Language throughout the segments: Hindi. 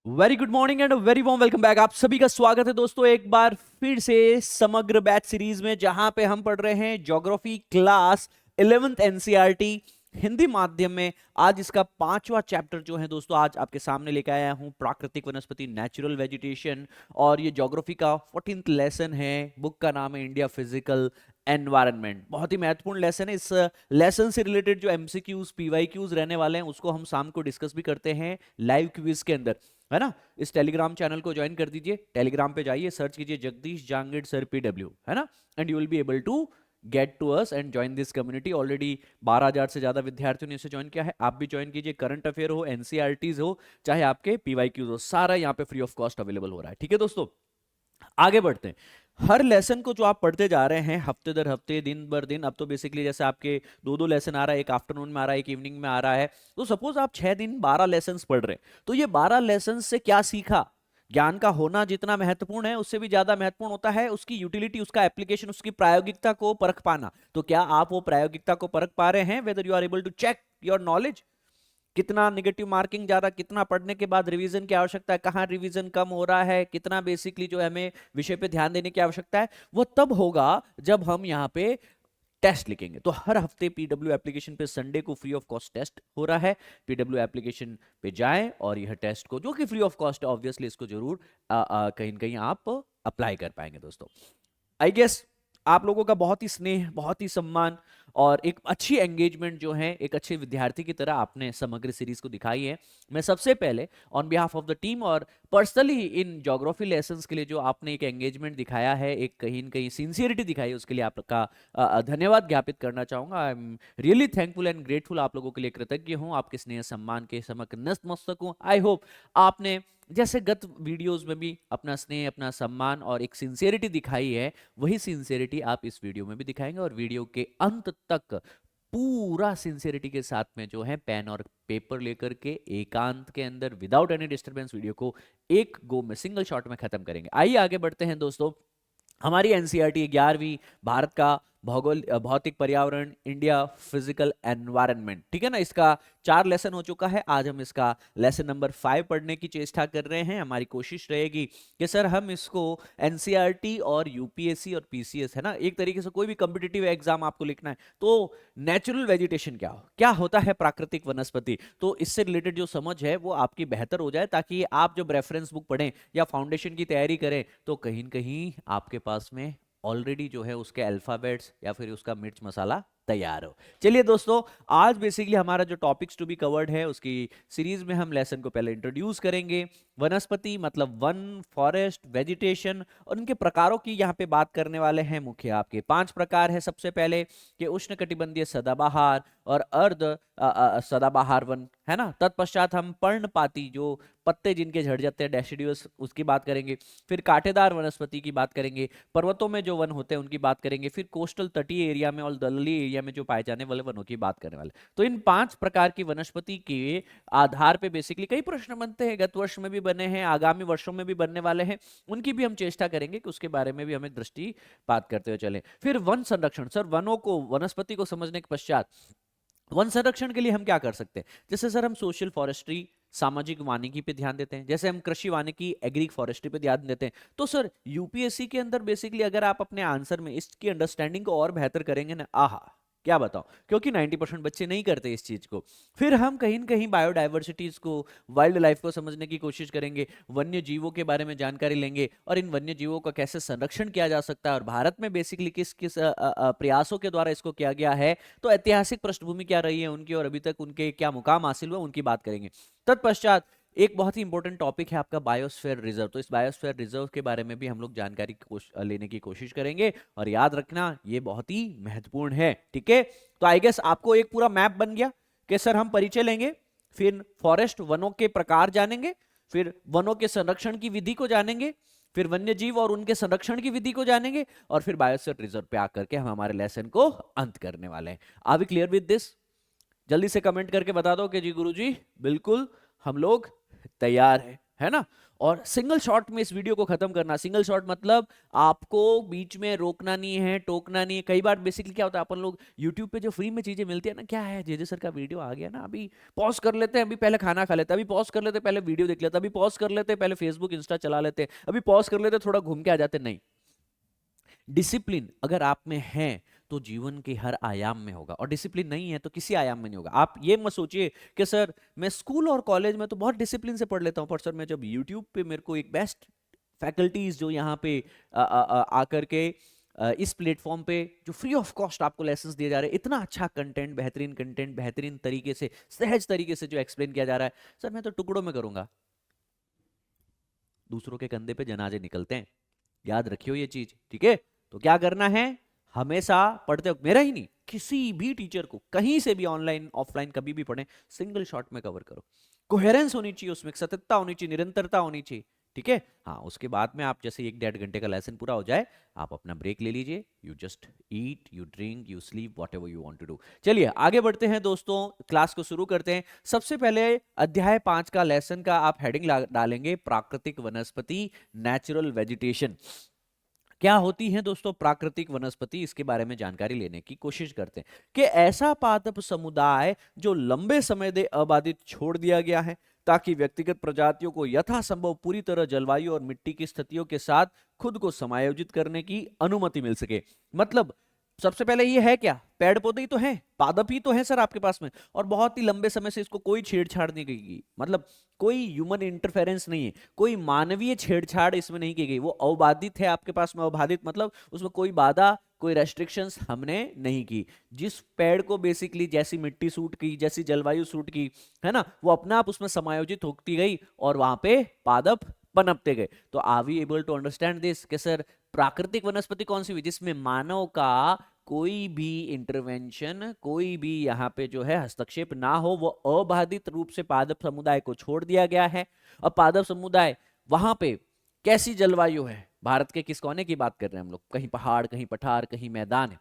Very good morning and very warm welcome back. आप सभी का स्वागत है दोस्तों एक बार फिर से समग्र बैच सीरीज में, जहां पे हम पढ़ रहे हैं geography class 11th NCERT Hindi माध्यम में। आज इसका 5वां चैप्टर जो है दोस्तों, आज आपके सामने लेकर आया हूं, प्राकृतिक वनस्पति, नेचुरल वेजिटेशन। और ये ज्योग्राफी का 14th लेसन है। बुक का नाम है इंडिया फिजिकल एनवायरनमेंट। बहुत ही महत्वपूर्ण लेसन है। इस लेसन से रिलेटेड जो एमसीक्यूज पीवाईक्यूज रहने वाले हैं उसको हम शाम को डिस्कस भी करते हैं लाइव क्विज के अंदर, है ना। इस टेलीग्राम चैनल को ज्वाइन कर दीजिए। टेलीग्राम पे जाइए, सर्च कीजिए जगदीश जांगिड सर PW, है ना, and you will be able to get to us and join this community. Already 12,000 से ज्यादा विद्यार्थियों ने इसे ज्वाइन किया है। आप भी ज्वाइन कीजिए। करंट अफेयर हो, एनसीईआरटीज हो, चाहे आपके पीवाईक्यूज हो, सारा यहाँ पे फ्री ऑफ कॉस्ट अवेलेबल हो रहा है। ठीक है दोस्तों, आगे बढ़ते हैं। हर लेसन को जो आप पढ़ते जा रहे हैं हफ्ते दर हफ्ते, दिन भर दिन, अब तो बेसिकली जैसे आपके दो दो लेसन आ रहा है, एक आफ्टरनून में आ रहा है, एक इवनिंग में आ रहा है। तो सपोज आप 6 दिन 12 लेसन पढ़ रहे हैं, तो ये 12 लेसन से क्या सीखा? ज्ञान का होना जितना महत्वपूर्ण है, उससे भी ज्यादा महत्वपूर्ण होता है उसकी यूटिलिटी, उसका एप्लीकेशन, उसकी प्रायोगिकता को परख पाना। तो क्या आप वो प्रायोगिकता को परख पा रहे हैं? Whether you are able to check your knowledge, कितना निगेटिव मार्किंग जा रहा, कितना पढ़ने के बाद रिवीजन की आवश्यकता है, कहाँ रिवीजन कम हो रहा है, कितना बेसिकली जो है हमें विषय पे ध्यान देने की आवश्यकता है, वो तब होगा जब हम यहाँ पे टेस्ट लिखेंगे। तो हर हफ्ते पीडब्ल्यू एप्लीकेशन पे संडे को फ्री ऑफ कॉस्ट टेस्ट हो रहा है। पीडब्ल्यू एप्लीकेशन पे जाएं और यह टेस्ट को, जो कि फ्री ऑफ कॉस्ट है ऑब्वियसली, इसको जरूर कहीं न कहीं आप अप्लाई कर पाएंगे दोस्तों। आई गेस आप लोगों का बहुत ही स्नेह, बहुत ही सम्मान और एक अच्छी एंगेजमेंट जो है, एक अच्छे विद्यार्थी की तरह आपने समग्र सीरीज को दिखाई है। मैं सबसे पहले on behalf of the team और पर्सनली इन ज्योग्राफी लेसन्स के लिए जो आपने एक एंगेजमेंट दिखाया है, एक कहीं न कहीं सिंसियरिटी दिखाई है, उसके लिए आपका धन्यवाद ज्ञापित करना चाहूंगा। I am really thankful and grateful, आप लोगों के लिए कृतज्ञ हूँ, आपके स्नेह सम्मान के समक नतमस्तक हूँ। आई होप आपने जैसे गत वीडियोस में भी अपना स्नेह, अपना सम्मान और एक सिंसियरिटी दिखाई है, वही सिंसियरिटी आप इस वीडियो में भी दिखाएंगे। और वीडियो के अंत तक पूरा सिंसियरिटी के साथ में जो है पेन और पेपर लेकर के एकांत के अंदर विदाउट एनी डिस्टरबेंस वीडियो को एक गो में, सिंगल शॉट में खत्म करेंगे। आइए आगे बढ़ते हैं दोस्तों। हमारी एनसीईआरटी 11वीं, भारत का भौगोल भौतिक पर्यावरण, इंडिया फिजिकल एनवायरनमेंट, ठीक है ना, इसका 4 लेसन हो चुका है। आज हम इसका लेसन नंबर 5 पढ़ने की चेष्टा कर रहे हैं। हमारी कोशिश रहेगी कि सर हम इसको एनसीईआरटी और यूपीएससी और पीसीएस, है ना, एक तरीके से कोई भी कॉम्पिटिटिव एग्जाम आपको लिखना है तो नेचुरल वेजिटेशन क्या होता है, प्राकृतिक वनस्पति, तो इससे रिलेटेड जो समझ है वो आपकी बेहतर हो जाए, ताकि आप जब रेफरेंस बुक पढ़ें या फाउंडेशन की तैयारी करें तो कहीं न कहीं आपके पास में ऑलरेडी जो है उसके अल्फाबेट्स या फिर उसका मिर्च मसाला तैयार हो। चलिए दोस्तों, आज बेसिकली हमारा जो टॉपिक्स टू बी कवर्ड है उसकी सीरीज में हम लेसन को पहले इंट्रोड्यूस करेंगे। वनस्पति मतलब वन, फॉरेस्ट, वेजिटेशन और उनके प्रकारों की यहाँ पे बात करने वाले हैं। मुख्य आपके 5 प्रकार है। सबसे पहले कि उष्णकटिबंधीय सदाबहार और अर्ध सदाबहार वन, है ना। तत्पश्चात हम पर्णपाती, जो पत्ते जिनके झड़ जाते हैं, डेसिडुअस, उसकी बात करेंगे। फिर कांटेदार वनस्पति की बात करेंगे। पर्वतों में जो वन होते हैं उनकी बात करेंगे। फिर कोस्टल तटीय एरिया में और दलदली एरिया में जो पाए जाने वाले वनों की बात करने वाले। तो इन 5 प्रकार की वनस्पति के आधार पे बेसिकली कई प्रश्न बनते हैं, गत वर्ष में भी बने हैं, आगामी वर्षों में भी बनने वाले हैं। उनकी भी हम चेष्टा करेंगे कि उसके बारे में भी हमें दृष्टिपात करते हुए चलें। फिर वन संरक्षण, सर वनों को, वनस्पति को समझने के पश्चात वन संरक्षण के लिए हम क्या कर सकते हैं। जैसे सर हम सोशल फॉरेस्ट्री, सामाजिक वानिकी पे ध्यान देते हैं, जैसे हम कृषि वानिकी, एग्री फॉरेस्ट्री पे ध्यान देते हैं। तो सर यूपीएससी के अंदर बेसिकली अगर आप अपने आंसर में इसकी अंडरस्टैंडिंग को और बेहतर करेंगे ना, आहा क्या बताओ, क्योंकि 90% बच्चे नहीं करते इस चीज को। फिर हम कहीं न कहीं बायोडाइवर्सिटीज को, वाइल्ड लाइफ को समझने की कोशिश करेंगे, वन्य जीवों के बारे में जानकारी लेंगे और इन वन्य जीवों का कैसे संरक्षण किया जा सकता है और भारत में बेसिकली किस किस प्रयासों के द्वारा इसको किया गया है, तो ऐतिहासिक पृष्ठभूमि क्या रही है उनकी और अभी तक उनके क्या मुकाम हासिल हुआ, उनकी बात करेंगे। तत्पश्चात एक बहुत ही इंपॉर्टेंट टॉपिक है आपका बायोस्फीयर रिजर्व। तो इस बायोस्फीयर रिजर्व के बारे में भी हम लोग जानकारी लेने की कोशिश करेंगे और याद रखना ये बहुत ही महत्वपूर्ण है, ठीक है। तो आई गेस आपको एक पूरा मैप बन गया कि सर हम परिचय लेंगे, फिर फॉरेस्ट वनों के प्रकार जानेंगे, फिर वनों के संरक्षण की विधि को जानेंगे, फिर वन्य जीव और उनके संरक्षण की विधि को जानेंगे और फिर बायोस्फीयर रिजर्व पे आकर के हम हमारे लेसन को अंत करने वाले हैं। Are we clear with this? जल्दी से कमेंट करके बता दो कि जी गुरुजी बिल्कुल हम लोग तैयार है ना। और सिंगल शॉट में इस वीडियो को खत्म करना। सिंगल शॉट मतलब आपको बीच में रोकना नहीं है, टोकना नहीं है। कई बार बेसिकली क्या होता है, अपन लोग यूट्यूब पे जो फ्री में चीजें मिलती है ना, क्या है, जे सर का वीडियो आ गया ना, अभी पॉज कर लेते हैं, अभी पहले खाना खा लेते हैं, अभी पॉज कर लेते हैं, पहले वीडियो देख लेते हैं, अभी पॉज कर लेते हैं, पहले फेसबुक इंस्टा चला लेते हैं, अभी पॉज कर लेते हैं, थोड़ा घूम के आ जाते हैं। नहीं, डिसिप्लिन अगर आप में है तो जीवन के हर आयाम में होगा, और डिसिप्लिन नहीं है तो किसी आयाम में नहीं होगा। आप ये मत सोचिए कि सर मैं स्कूल और कॉलेज में तो बहुत डिसिप्लिन से पढ़ लेता हूं, पर सर मैं जब यूट्यूब पे मेरे को एक बेस्ट फैकल्टीज जो यहाँ पे आकर के इस प्लेटफॉर्म पे जो फ्री ऑफ कॉस्ट आपको लेसन्स दिए जा रहे हैं, इतना अच्छा कंटेंट बेहतरीन तरीके से, सहज तरीके से जो एक्सप्लेन किया जा रहा है, सर मैं तो टुकड़ों में करूंगा। दूसरों के कंधे पे जनाजे निकलते हैं, याद रखियो ये चीज, ठीक है। तो क्या करना है, हमेशा पढ़ते वक्त, मेरा ही नहीं, किसी भी टीचर को कहीं से भी ऑनलाइन ऑफलाइन कभी भी पढ़े, सिंगल शॉट में कवर करो। कोहेरेंस होनी चाहिए उसमें, सततता होनी चाहिए, निरंतरता होनी चाहिए, ठीक है। हाँ, उसके बाद में आप जैसे 1-1.5 घंटे का लेसन पूरा हो जाए, आप अपना ब्रेक ले लीजिए, you just eat, you drink, you sleep, whatever you want to do. चलिए आगे बढ़ते हैं दोस्तों, क्लास को शुरू करते हैं। सबसे पहले अध्याय 5 का लेसन का आप हेडिंग डालेंगे प्राकृतिक वनस्पति, नेचुरल वेजिटेशन। क्या होती है दोस्तों प्राकृतिक वनस्पति, इसके बारे में जानकारी लेने की कोशिश करते हैं कि ऐसा पादप समुदाय जो लंबे समय से अबाधित छोड़ दिया गया है, ताकि व्यक्तिगत प्रजातियों को यथासंभव पूरी तरह जलवायु और मिट्टी की स्थितियों के साथ खुद को समायोजित करने की अनुमति मिल सके। मतलब सबसे पहले ये है क्या, पेड़ पौधे ही तो हैं, पादप ही तो है सर आपके पास में, और बहुत ही लंबे समय से इसको कोई छेड़छाड़ नहीं की गई, मतलब कोई ह्यूमन इंटरफेरेंस नहीं है, कोई मानवीय छेड़छाड़ इसमें नहीं की गई, वो अबाधित है आपके पास में। अबाधित मतलब उसमें कोई बाधा, कोई रेस्ट्रिक्शंस हमने नहीं की। जिस पेड़ को बेसिकली जैसी मिट्टी सूट की, जैसी जलवायु सूट की, है ना, वो अपना आप उसमें समायोजित होती गई और वहां पे पादप पनपते गए। तो are we able to understand this कि सर प्राकृतिक वनस्पति कौन सी हुई, जिसमें मानव का कोई भी इंटरवेंशन, कोई भी यहाँ पे जो है हस्तक्षेप ना हो, वो अबाधित रूप से पादप समुदाय को छोड़ दिया गया है। अब पादप समुदाय वहां पे कैसी जलवायु है, भारत के किस कोने की बात कर रहे हैं हम लोग, कहीं पहाड़, कहीं पठार, कहीं मैदान है,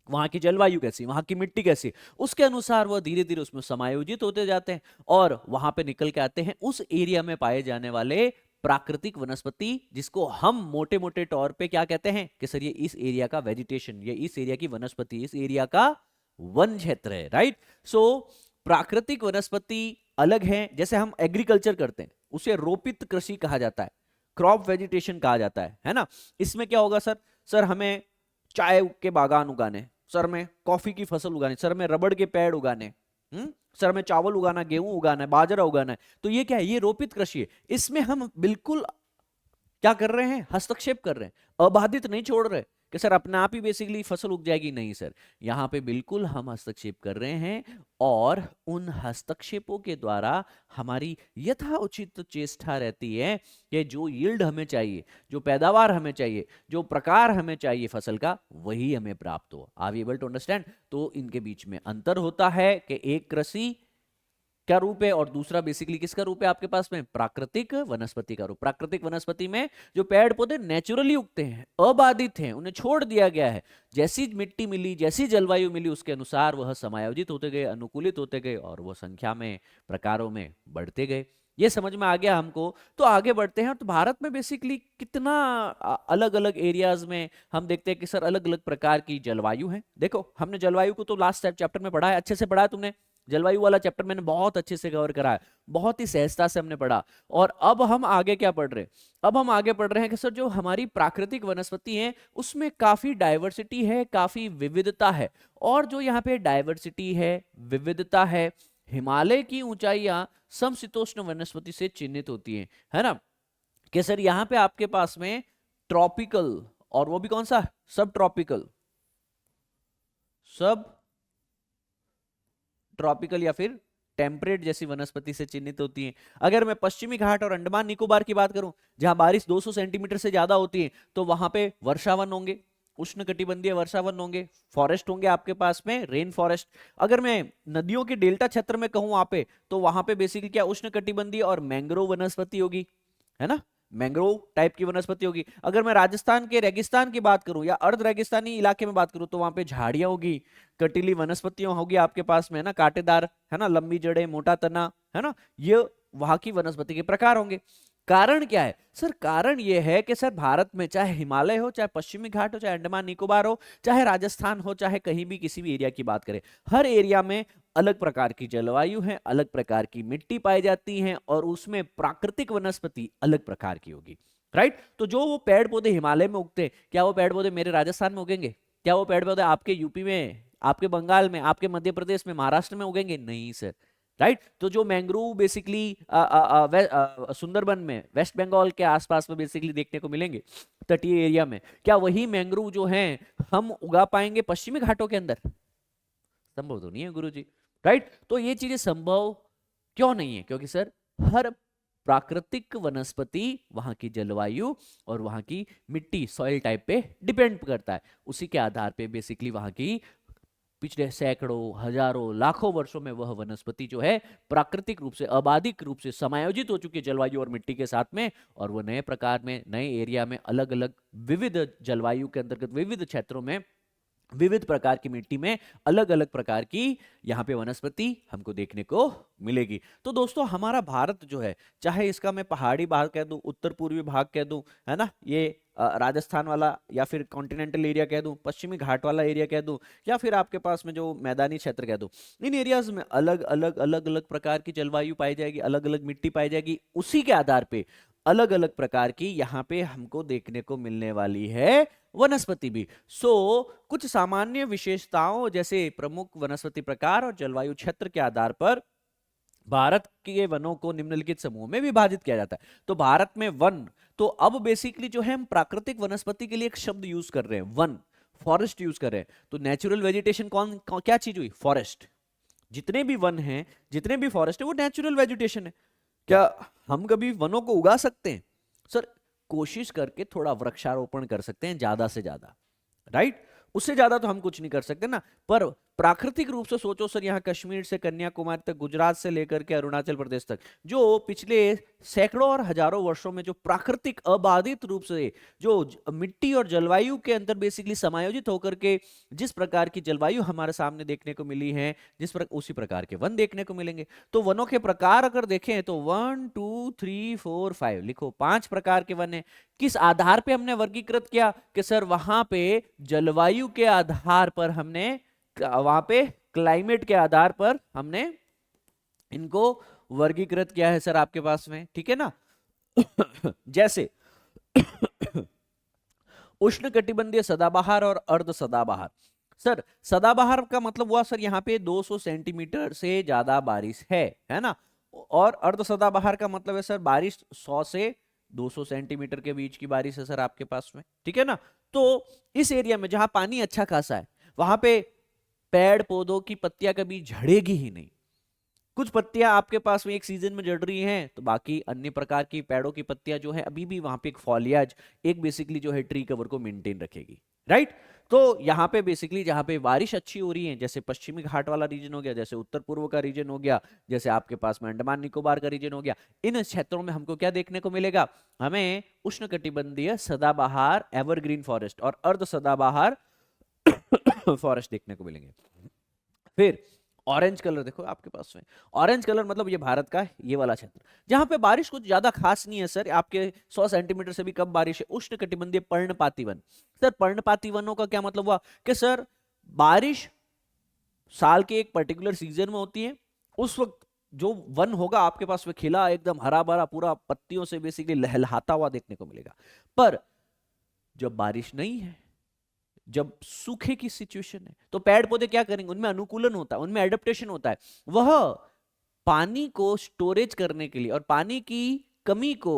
वहां की जलवायु कैसी, वहां की मिट्टी कैसी, उसके अनुसार वह धीरे धीरे उसमें समायोजित होते जाते हैं और वहां पे निकल के आते हैं उस एरिया में पाए जाने वाले प्राकृतिक वनस्पति, जिसको हम मोटे मोटे तौर पे क्या कहते हैं कि सर ये इस एरिया का वेजिटेशन, ये इस एरिया की वनस्पति, इस एरिया का वन क्षेत्र है, राइट। सो प्राकृतिक वनस्पति अलग है, जैसे हम एग्रीकल्चर करते हैं उसे रोपित कृषि कहा जाता है, क्रॉप वेजिटेशन कहा जाता है ना। इसमें क्या होगा सर, सर हमें चाय के बागान उगाने, सर में कॉफी की फसल उगानी, सर में रबड़ के पेड़ उगाने, सर में चावल उगाना, गेहूं उगाना है, बाजरा उगाना है, तो ये क्या है, ये रोपित कृषि है। इसमें हम बिल्कुल क्या कर रहे हैं, हस्तक्षेप कर रहे हैं, अबाधित नहीं छोड़ रहे कि सर अपने आप ही बेसिकली फसल उग जाएगी, नहीं सर, यहां पे बिल्कुल हम हस्तक्षेप कर रहे हैं और उन हस्तक्षेपों के द्वारा हमारी यथाउचित चेष्टा रहती है कि जो यील्ड हमें चाहिए, जो पैदावार हमें चाहिए, जो प्रकार हमें चाहिए फसल का, वही हमें प्राप्त हो। Are you able to understand. तो इनके बीच में अंतर होता है कि एक कृषि क्या रूप है और दूसरा बेसिकली किसका रूप है आपके पास में, प्राकृतिक वनस्पति का रूप। प्राकृतिक वनस्पति में जो पेड़ पौधे नेचुरली उगते हैं, अबाधित हैं, उन्हें छोड़ दिया गया है, जैसी मिट्टी मिली, जैसी जलवायु मिली, उसके अनुसार वह समायोजित होते गए, अनुकूलित होते गए और वह संख्या में, प्रकारों में बढ़ते गए। ये समझ में आ गया हमको। तो आगे बढ़ते हैं। तो भारत में बेसिकली कितना अलग अलग एरियाज में हम देखते हैं कि सर अलग अलग प्रकार की जलवायु है। देखो हमने जलवायु को तो लास्ट चैप्टर में पढ़ा है, अच्छे से पढ़ा है तुमने, जलवायु वाला चैप्टर मैंने बहुत अच्छे से कवर करा है, बहुत ही सहजता से हमने पढ़ा। और अब हम आगे क्या पढ़ रहे हैं, अब हम आगे पढ़ रहे हैं कि सर जो हमारी प्राकृतिक वनस्पति है उसमें काफी डाइवर्सिटी है, काफी विविधता है। और जो यहाँ पे डाइवर्सिटी है, विविधता है, हिमालय की ऊंचाइयां समशीतोष्ण वनस्पति से चिन्हित होती हैं, है ना। कि सर यहाँ पे आपके पास में ट्रॉपिकल, और वो भी कौन सा, सब ट्रॉपिकल, सब ट्रॉपिकल या फिर टेम्परेट जैसी वनस्पति से चिन्हित होती हैं। अगर मैं पश्चिमी घाट और अंडमान निकोबार की बात करूं, जहां बारिश 200 सेंटीमीटर से ज्यादा होती है, तो वहां पे वर्षावन होंगे, उष्णकटिबंधीय वर्षावन होंगे, फॉरेस्ट होंगे आपके पास में, रेन फॉरेस्ट। अगर मैं नदियों के डेल्टा क्षेत्र में कहूं वहां पे, तो वहां पे बेसिकली क्या, उष्णकटिबंधीय और मैंग्रोव वनस्पति होगी, है ना, मैंग्रोव टाइप की वनस्पति होगी। अगर मैं राजस्थान के रेगिस्तान की बात करूं या अर्ध रेगिस्तानी इलाके में बात करूं, तो वहां पे झाड़ियां होगी, कटीली वनस्पतियां होगी आपके पास में, है ना, कांटेदार, है ना, लंबी जड़ें, मोटा तना, है ना। ये वहां की वनस्पति के प्रकार होंगे। कारण क्या है सर? कारण ये है कि सर भारत में चाहे हिमालय हो, चाहे पश्चिमी घाट हो, चाहे अंडमान निकोबार हो, चाहे राजस्थान हो, चाहे कहीं भी किसी भी एरिया की बात करें, हर एरिया में अलग प्रकार की जलवायु है, अलग प्रकार की मिट्टी पाई जाती है और उसमें प्राकृतिक वनस्पति अलग प्रकार की होगी। राइट? तो जो वो पेड़ पौधे हिमालय में उगते हैं, क्या वो पेड़ पौधे मेरे राजस्थान में उगेंगे? क्या वो पेड़ पौधे आपके यूपी में, आपके बंगाल में, आपके मध्य प्रदेश में, महाराष्ट्र में उगेंगे? नहीं सर। राइट? तो जो मैंग्रोव बेसिकली सुंदरबन में, वेस्ट बंगाल के आसपास में बेसिकली देखने को मिलेंगे तटीय एरिया में, क्या वही मैंग्रोव जो हैं हम उगा पाएंगे पश्चिमी घाटों के अंदर? संभव तो नहीं है गुरुजी। राइट? तो ये चीजें संभव क्यों नहीं है? क्योंकि सर हर प्राकृतिक वनस्पति वहां की जलवायु और वहां की मिट्टी, सॉइल टाइप पे डिपेंड करता है। उसी के आधार पे बेसिकली वहां की पिछले सैकड़ों, हजारों, लाखों वर्षों में वह वनस्पति जो है प्राकृतिक रूप से, अबाधिक रूप से समायोजित हो चुकी है जलवायु और मिट्टी के साथ में, और वो नए प्रकार में, नए एरिया में, अलग अलग विविध जलवायु के अंतर्गत विविध क्षेत्रों में, विविध प्रकार की मिट्टी में अलग अलग प्रकार की यहाँ पे वनस्पति हमको देखने को मिलेगी। तो दोस्तों हमारा भारत जो है, चाहे इसका मैं पहाड़ी भाग कह दूं, उत्तर पूर्वी भाग कह दूं, है ना, ये राजस्थान वाला, या फिर कॉन्टिनेंटल एरिया कह दूं, पश्चिमी घाट वाला एरिया कह दूं, या फिर आपके पास में जो मैदानी क्षेत्र कह दूं, इन एरियाज में अलग अलग अलग अलग प्रकार की जलवायु पाई जाएगी, अलग अलग मिट्टी पाई जाएगी। उसी के आधार पे अलग अलग प्रकार की यहाँ पे हमको देखने को मिलने वाली है वनस्पति भी। कुछ सामान्य विशेषताओं जैसे प्रमुख वनस्पति प्रकार और जलवायु क्षेत्र के आधार पर भारत के वनों को निम्नलिखित समूह में विभाजित किया जाता है। तो भारत में वन, तो अब बेसिकली जो है हम प्राकृतिक वनस्पति के लिए एक शब्द यूज कर रहे हैं, वन, फॉरेस्ट यूज कर रहे हैं। तो नेचुरल वेजिटेशन क्या चीज हुई? फॉरेस्ट। जितने भी वन हैं, जितने भी फॉरेस्ट है, वो नेचुरल वेजिटेशन है। क्या हम कभी वनों को उगा सकते हैं? सर कोशिश करके थोड़ा वृक्षारोपण कर सकते हैं ज्यादा से ज्यादा। राइट? उससे ज्यादा तो हम कुछ नहीं कर सकते ना। पर प्राकृतिक रूप से सोचो सर, यहाँ कश्मीर से कन्याकुमारी तक, गुजरात से लेकर के अरुणाचल प्रदेश तक, जो पिछले सैकड़ों और हजारों वर्षों में जो प्राकृतिक अबाधित रूप से जो मिट्टी और जलवायु के अंदर बेसिकली समायोजित होकर के जिस प्रकार की जलवायु हमारे सामने देखने को मिली है, उसी प्रकार के वन देखने को मिलेंगे। तो वनों के प्रकार अगर देखें तो 1 2 3 4 5 लिखो, 5 प्रकार के वन है। किस आधार पे हमने वर्गीकृत किया? कि सर वहां पे जलवायु के आधार पर हमने, वहां पे क्लाइमेट के आधार पर हमने इनको वर्गीकृत किया है सर आपके पास में। ठीक है ना? जैसे उष्णकटिबंधीय सदाबहार और अर्ध सदाबहार। सर सदाबहार का मतलब हुआ सर यहाँ पे 200 सेंटीमीटर से ज्यादा बारिश है ना? और अर्ध सदाबहार का मतलब है सर बारिश 100 से 200 सेंटीमीटर के बीच की बारिश है सर आपके पास में। ठीक है ना? तो इस एरिया में जहां पानी अच्छा खासा है, वहां पे पेड़ पौधों की पत्तियां कभी झड़ेगी ही नहीं। कुछ पत्तियां आपके पास में एक सीजन में झड़ रही हैं, तो बाकी अन्य प्रकार की पेड़ों की पत्तियां जो है अभी भी वहां पे एक फॉलियाज, एक बेसिकली जो है ट्री कवर को मेंटेन रखेगी। राइट? तो यहाँ पे बेसिकली जहां पे बारिश अच्छी हो रही है, जैसे पश्चिमी घाट वाला रीजन हो गया, जैसे उत्तर पूर्व का रीजन हो गया, जैसे आपके पास में अंडमान निकोबार का रीजन हो गया, इन क्षेत्रों में हमको क्या देखने को मिलेगा? हमें उष्णकटिबंधीय सदाबहार एवरग्रीन फॉरेस्ट और अर्ध सदाबहार फॉरेस्ट देखने को मिलेंगे। फिर ऑरेंज कलर देखो आपके पास में, ऑरेंज कलर मतलब ये भारत का ये वाला क्षेत्र जहां पे बारिश कुछ ज्यादा खास नहीं है सर, आपके 100 सेंटीमीटर से भी कम बारिश है। उष्णकटिबंधीय पर्णपाती वन। सर पर्णपाती वनों का क्या मतलब हुआ? कि सर बारिश साल के एक पर्टिकुलर सीजन में होती है, उस वक्त जो वन होगा आपके पास में खिला एकदम हरा भरा पूरा पत्तियों से बेसिकली लहलहाता हुआ देखने को मिलेगा। पर जब बारिश नहीं है, जब सूखे की सिचुएशन है, तो पेड़ पौधे क्या करेंगे? उनमें अनुकूलन होता है, उनमें एडेप्टेशन होता है। वह पानी को स्टोरेज करने के लिए और पानी की कमी को,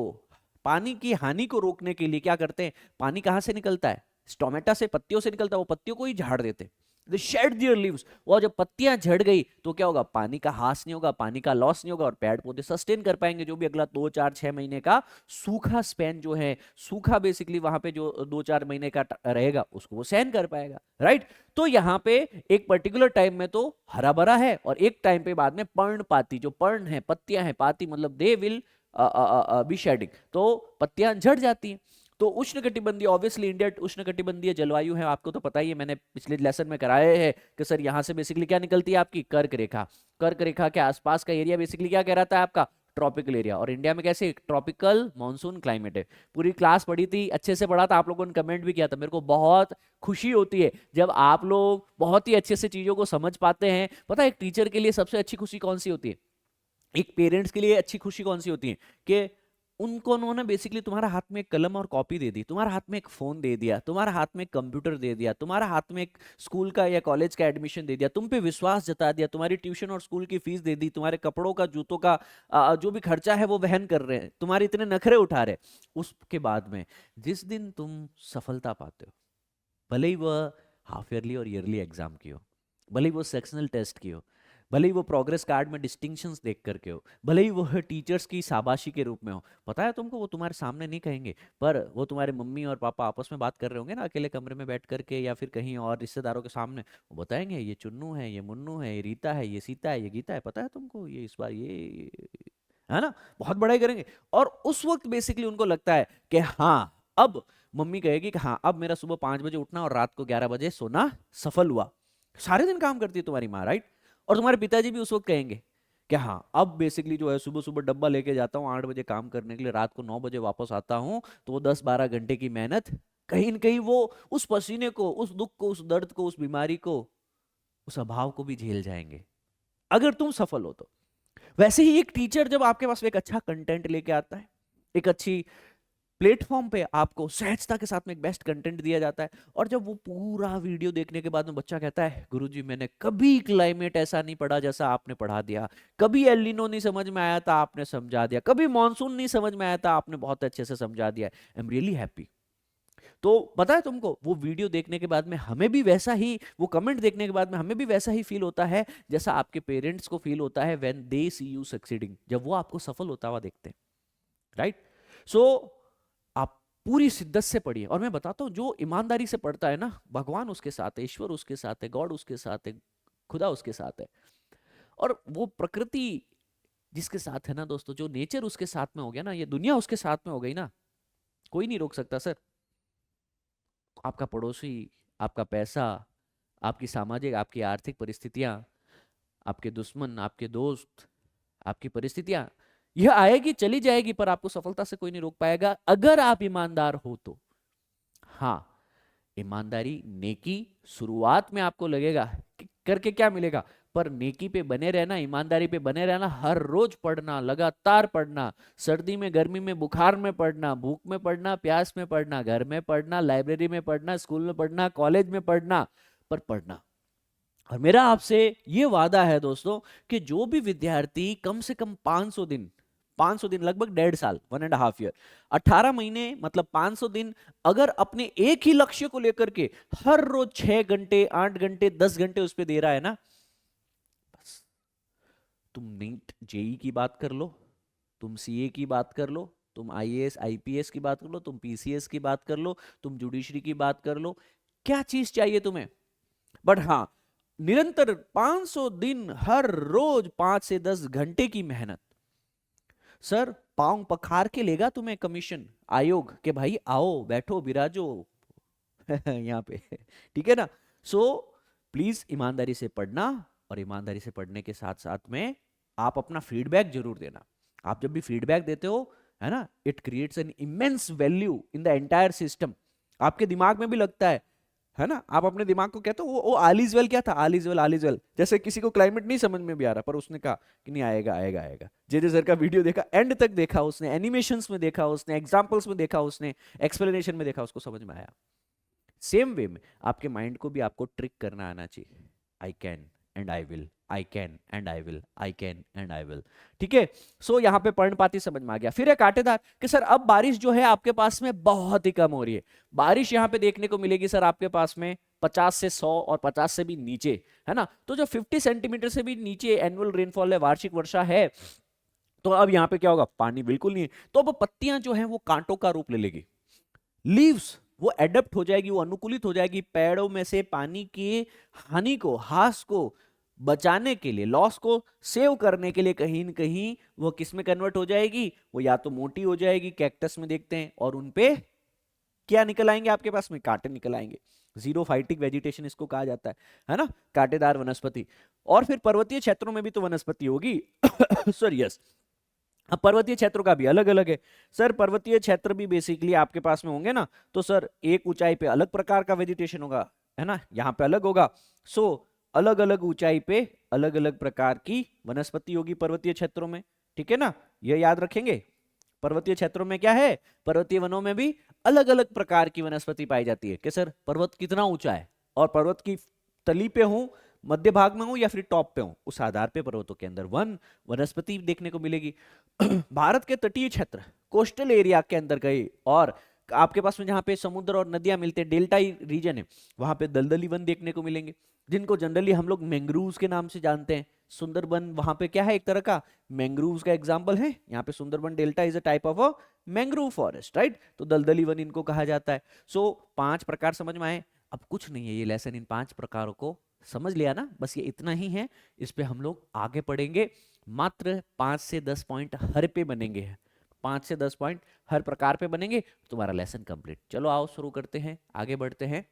पानी की हानि को रोकने के लिए क्या करते हैं? पानी कहां से निकलता है? स्टोमेटा से, पत्तियों से निकलता है। वो पत्तियों को ही झाड़ देते, they shed their leaves। वो जब पत्तियां झड़ गई तो क्या होगा? पानी का हास नहीं होगा, पानी का लॉस नहीं होगा, और पेड़ पौधे सस्टेन कर पाएंगे जो भी अगला 2 4 6 महीने का सूखा स्पैन जो है, सूखा बेसिकली वहां पे जो 2 4 महीने का रहेगा उसको वो सहन कर पाएगा। राइट? तो यहाँ पे एक पर्टिकुलर टाइम में तो हरा भरा है, और एक टाइम पे बाद में पर्णपाती, जो पर्ण है, पत्तियां हैं, पाती मतलब दे विल बी शेडिंग, तो पत्तियां झड़ जाती हैं। तो उष्णकटिबंधीय, ऑब्वियसली इंडिया उष्णकटिबंधीय जलवायु है, आपको तो पता ही है, मैंने पिछले लेसन में कराया है कि सर यहां से बेसिकली क्या निकलती है आपकी कर्क रेखा। कर्क रेखा के आसपास का एरिया बेसिकली क्या कहलाता है? आपका ट्रॉपिकल एरिया, और इंडिया में कैसे ट्रॉपिकल मॉनसून क्लाइमेट है। पूरी क्लास पढ़ी थी, अच्छे से पढ़ा था, आप लोगों ने कमेंट भी किया था। मेरे को बहुत खुशी होती है जब आप लोग बहुत ही अच्छे से चीजों को समझ पाते हैं। पता है एक टीचर के लिए सबसे अच्छी खुशी कौन सी होती है, एक पेरेंट्स के लिए अच्छी खुशी कौन सी होती है, कि उनको उन्होंने बेसिकली तुम्हारा हाथ में एक कलम और कॉपी दे दी, तुम्हारा हाथ में एक फोन दे दिया, तुम्हारा हाथ में एक कंप्यूटर दे दिया, तुम्हारा हाथ में एक स्कूल का या कॉलेज का एडमिशन दे दिया, तुम पे विश्वास जता दिया, तुम्हारी ट्यूशन और स्कूल की फीस दे दी, तुम्हारे कपड़ों का जूतों का जो भी खर्चा है वो वहन कर रहे हैं, तुम्हारे इतने नखरे उठा रहे। उसके बाद में जिस दिन तुम सफलता पाते हो, भले ही वह हाफ ईयरली और ईयरली एग्जाम की हो, भले ही वो सेक्शनल टेस्ट की हो, भले ही वो प्रोग्रेस कार्ड में डिस्टिंक्शंस देख करके हो, भले ही वो टीचर्स की शाबाशी के रूप में हो, पता है तुमको वो तुम्हारे सामने नहीं कहेंगे, पर वो तुम्हारे मम्मी और पापा आपस में बात कर रहे होंगे ना अकेले कमरे में बैठ करके या फिर कहीं और रिश्तेदारों के सामने, वो बताएंगे ये चुन्नू है, ये मुन्नू है, ये रीता है, ये सीता है, ये गीता है, पता है तुमको ये इस बार ये, है ना, बहुत बड़ाई करेंगे। और उस वक्त बेसिकली उनको लगता है कि हाँ अब मम्मी कहेगी कि हाँ अब मेरा सुबह 5 बजे उठना और रात को 11 बजे सोना सफल हुआ। सारे दिन काम करती है तुम्हारी माँ, राइट। और तुम्हारे पिताजी भी उस वक्त कहेंगे कि हाँ अब बेसिकली जो है सुबह सुबह डब्बा लेके जाता हूँ 8 बजे काम करने के लिए, रात को 9 बजे वापस आता हूँ, तो वो 10-12 घंटे की मेहनत कहीं न कहीं वो उस पसीने को, उस दुख को, उस दर्द को, उस बीमारी को, उस अभाव को भी झेल जाएंगे अगर तुम सफल हो तो। वैसे ही एक टीचर जब आपके पास एक अच्छा कंटेंट लेके आता है, एक अच्छी प्लेटफॉर्म पे आपको सहजता के साथ में एक बेस्ट कंटेंट दिया जाता है, और जब वो पूरा वीडियो देखने के बाद में बच्चा कहता है गुरुजी मैंने कभी क्लाइमेट ऐसा नहीं पढ़ा जैसा आपने पढ़ा दिया, कभी एलिनो नहीं समझ में आया था आपने समझा दिया, कभी मॉनसून नहीं समझ में आया था आपने बहुत अच्छे से समझा दिया, आई एम रियली हैप्पी। तो पता है तुमको वो वीडियो देखने के बाद में हमें भी वैसा ही, वो कमेंट देखने के बाद में हमें भी वैसा ही फील होता है जैसा आपके पेरेंट्स को फील होता है when they see you succeeding, जब वो आपको सफल होता हुआ देखते हैं, राइट। सो आप पूरी शिद्दत से पढ़िए, और मैं बताता हूं जो ईमानदारी से पढ़ता है ना, भगवान उसके साथ है, ईश्वर उसके साथ है, गॉड उसके साथ है, खुदा उसके साथ है। और वो प्रकृति जिसके साथ है ना दोस्तों, जो नेचर उसके साथ में हो गया ना, ये दुनिया उसके साथ में हो गई ना, कोई नहीं रोक सकता सर। आपका पड़ोसी, आपका पैसा, आपकी सामाजिक आपकी आर्थिक परिस्थितियां, आपके दुश्मन, आपके दोस्त, आपकी परिस्थितियां, यह आएगी चली जाएगी, पर आपको सफलता से कोई नहीं रोक पाएगा अगर आप ईमानदार हो तो। हाँ, ईमानदारी नेकी शुरुआत में आपको लगेगा कि करके क्या मिलेगा, पर नेकी पे बने रहना, ईमानदारी पे बने रहना, हर रोज पढ़ना, लगातार पढ़ना, सर्दी में गर्मी में बुखार में पढ़ना, भूख में पढ़ना, प्यास में पढ़ना, घर में पढ़ना, लाइब्रेरी में पढ़ना, स्कूल में पढ़ना, कॉलेज में पढ़ना, पर पढ़ना। और मेरा आपसे ये वादा है दोस्तों कि जो भी विद्यार्थी कम से कम 500 दिन लगभग 1.5 साल 1.5 ईयर, 18 महीने मतलब 500 दिन अगर अपने एक ही लक्ष्य को लेकर के हर रोज 6 घंटे 8 घंटे 10 घंटे उस पर दे रहा है ना, बस तुम नीट जेई की बात कर लो, तुम सीए की बात कर लो, तुम आईएएस आईपीएस की बात कर लो, तुम पीसीएस की बात कर लो, तुम जुडिशरी की बात कर लो, क्या चीज चाहिए तुम्हें। बट हाँ, निरंतर 500 दिन हर रोज 5 से 10 घंटे की मेहनत, सर पांव पखार के लेगा तुम्हें कमीशन आयोग के भाई आओ बैठो विराजो यहाँ पे, ठीक है ना। सो प्लीज ईमानदारी से पढ़ना, और ईमानदारी से पढ़ने के साथ साथ में आप अपना फीडबैक जरूर देना। आप जब भी फीडबैक देते हो, है ना, it creates an immense value in the entire system. आपके दिमाग में भी लगता है ना, आप अपने दिमाग को कहते हो वो ऑल इज वेल, क्या था all is well, all is well. जैसे किसी को क्लाइमेट नहीं समझ में भी आ रहा, पर उसने कहा कि नहीं आएगा आएगा आएगा, जे सर का वीडियो देखा, एंड तक देखा उसने, एनिमेशंस में देखा उसने, एग्जांपल्स में देखा उसने, एक्सप्लेनेशन में देखा, उसको समझ में आया। सेम वे में आपके माइंड को भी आपको ट्रिक करना आना चाहिए, I can and I will, I can and I will, I can and I will, ठीक है। सो यहाँ पे पर्णपाती समझ में आ गया। फिर एक कांटेदार कि सर अब बारिश जो है आपके पास में बहुत ही कम हो रही है, बारिश यहाँ पे देखने को मिलेगी सर आपके पास में 50 से 100 और 50 से भी नीचे, है ना। तो जो 50 सेंटीमीटर से भी नीचे एनुअल रेनफॉल है, वार्षिक वर्षा है, तो अब यहाँ पे क्या होगा, पानी बिल्कुल नहीं है, तो अब पत्तियां जो है वो कांटों का रूप ले लेगी, लीव्स वो एडप्ट हो जाएगी, वो अनुकूलित हो जाएगी, पेड़ों में से पानी की हानि को, हास को बचाने के लिए, लॉस को सेव करने के लिए कहीं न कहीं वो किस में कन्वर्ट हो जाएगी, वो या तो मोटी हो जाएगी, कैक्टस में देखते हैं, और उनपे क्या निकल आएंगे आपके पास में, कांटे निकल आएंगे। जीरो फाइटिक वेजिटेशन इसको कहा जाता है ना, कांटेदार वनस्पति। और फिर पर्वतीय क्षेत्रों में भी तो वनस्पति होगी सर यस, अब पर्वतीय क्षेत्रों का भी अलग अलग है सर। पर्वतीय क्षेत्र भी बेसिकली आपके पास में होंगे ना, तो सर एक ऊंचाई पे अलग प्रकार का वेजिटेशन होगा, है ना, यहाँ पे अलग होगा। सो अलग अलग ऊंचाई पे अलग अलग प्रकार की वनस्पति होगी पर्वतीय क्षेत्रों में, ठीक है ना, ये याद रखेंगे। पर्वतीय क्षेत्रों में क्या है, पर्वतीय वनों में भी अलग अलग प्रकार की वनस्पति पाई जाती है कि सर पर्वत कितना ऊंचा है, और पर्वत की तली पे हूं, मध्य भाग में हूं या फिर टॉप पे हूं, उस आधार पे पर्वतों के अंदर वन वनस्पति देखने को मिलेगी। भारत के तटीय क्षेत्र कोस्टल एरिया के अंदर गए और आपके पास में जहां पे समुद्र और नदियां मिलते हैं, डेल्टा रीजन है, वहां पे दलदली वन देखने को मिलेंगे, जिनको जनरली हम लोग मैंग्रोव्स के नाम से जानते हैं। सुंदरबन वहां पे क्या है, एक तरह का मैंग्रोव्स का एग्जांपल है। यहाँ पे Sundarban delta is a type of a mangrove forest, right, तो दलदली वन इनको कहा जाता है। सो 5 प्रकार समझ में आए। अब कुछ नहीं है, ये लेसन इन 5 प्रकारों को समझ लिया ना, बस ये इतना ही है। इस पे हम लोग आगे पढ़ेंगे, मात्र 5 से 10 पॉइंट हर पे बनेंगे, 5 से 10 पॉइंट हर प्रकार पे बनेंगे, तुम्हारा लेसन कंप्लीट। चलो आओ शुरू करते हैं, आगे बढ़ते हैं।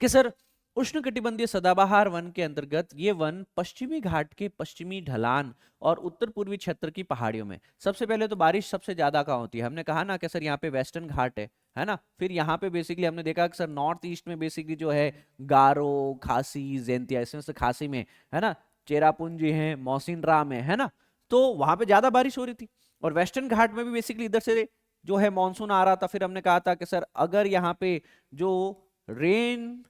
कि सर उष्णकटिबंधीय सदाबहार वन के अंतर्गत ये वन पश्चिमी घाट के पश्चिमी ढलान और उत्तर पूर्वी क्षेत्र की पहाड़ियों में, सबसे पहले तो बारिश सबसे ज्यादा कहाँ होती है, हमने कहा ना कि सर यहाँ पे वेस्टर्न घाट है ना। फिर यहाँ पे बेसिकली हमने देखा कि सर नॉर्थ ईस्ट में बेसिकली जो है गारो, खासी, जैंतिया, इसमें से खासी में है ना, चेरापूंजी है, मौसिनराम है ना, तो वहां पे ज्यादा बारिश हो रही थी। और वेस्टर्न घाट में भी बेसिकली इधर से जो है मानसून आ रहा था। फिर हमने कहा था कि सर अगर यहाँ पे जो रेन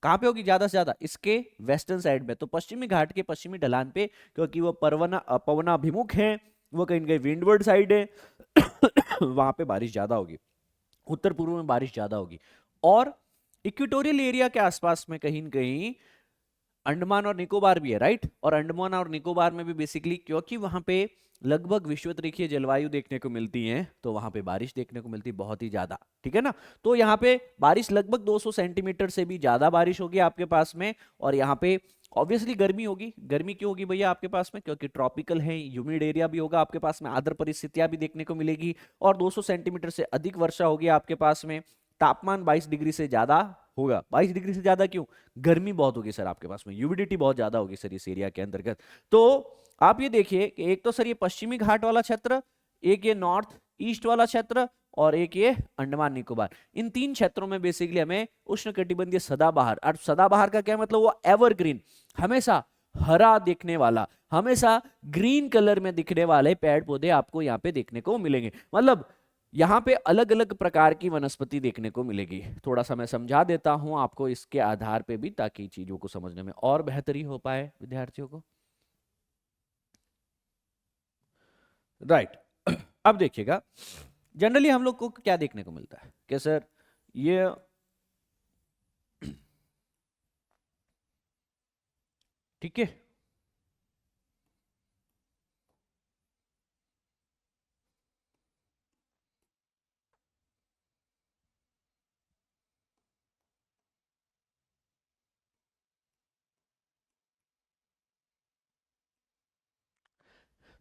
कहां पे होगी ज्यादा से ज्यादा, इसके वेस्टर्न साइड में, तो पश्चिमी घाट के पश्चिमी ढलान पे, क्योंकि वो पवनाभिमुख है, वो कहीं कहीं विंडवर्ड साइड है, वहां पे बारिश ज्यादा होगी, उत्तर पूर्व में बारिश ज्यादा होगी। और इक्वेटोरियल एरिया के आसपास में कहीं न कहीं अंडमान और निकोबार भी है, राइट, और अंडमान और निकोबार में भी बेसिकली क्योंकि वहां पे लगभग विषुवत-रेखीय जलवायु देखने को मिलती है, तो वहां पे बारिश देखने को मिलती है बहुत ही ज्यादा, ठीक है ना। तो यहाँ पे बारिश लगभग 200 सेंटीमीटर से भी ज्यादा बारिश होगी आपके पास में। और यहाँ पे ऑब्वियसली गर्मी होगी। गर्मी क्यों होगी भैया आपके पास में, क्योंकि ट्रॉपिकल है, ह्यूमिड एरिया भी होगा आपके पास में, आर्द्र परिस्थितियां भी देखने को मिलेगी, और 200 सेंटीमीटर से अधिक वर्षा होगी आपके पास में। तापमान 22 डिग्री से ज्यादा होगा। 22 डिग्री से ज्यादा क्यों, गर्मी बहुत होगी सर आपके पास में, ह्यूमिडिटी बहुत ज्यादा होगी सर इस एरिया के अंतर्गत। तो आप ये देखिए कि एक तो सर ये पश्चिमी घाट वाला क्षेत्र, एक ये नॉर्थ ईस्ट वाला क्षेत्र, और एक ये अंडमान निकोबार, इन 3 क्षेत्रों में बेसिकली हमें उष्णकटिबंधीय सदाबहार, और सदाबहार का क्या मतलब, वो एवरग्रीन, हमेशा हरा दिखने वाला, हमेशा ग्रीन कलर में दिखने वाले पेड़ पौधे आपको यहाँ पे देखने को मिलेंगे। मतलब यहाँ पे अलग अलग प्रकार की वनस्पति देखने को मिलेगी। थोड़ा सा मैं समझा देता हूं आपको इसके आधार पे भी, ताकि चीजों को समझने में और बेहतरी हो पाए विद्यार्थियों को, राइट। अब देखिएगा, जनरली हम लोग को क्या देखने को मिलता है कि सर ये ठीक है,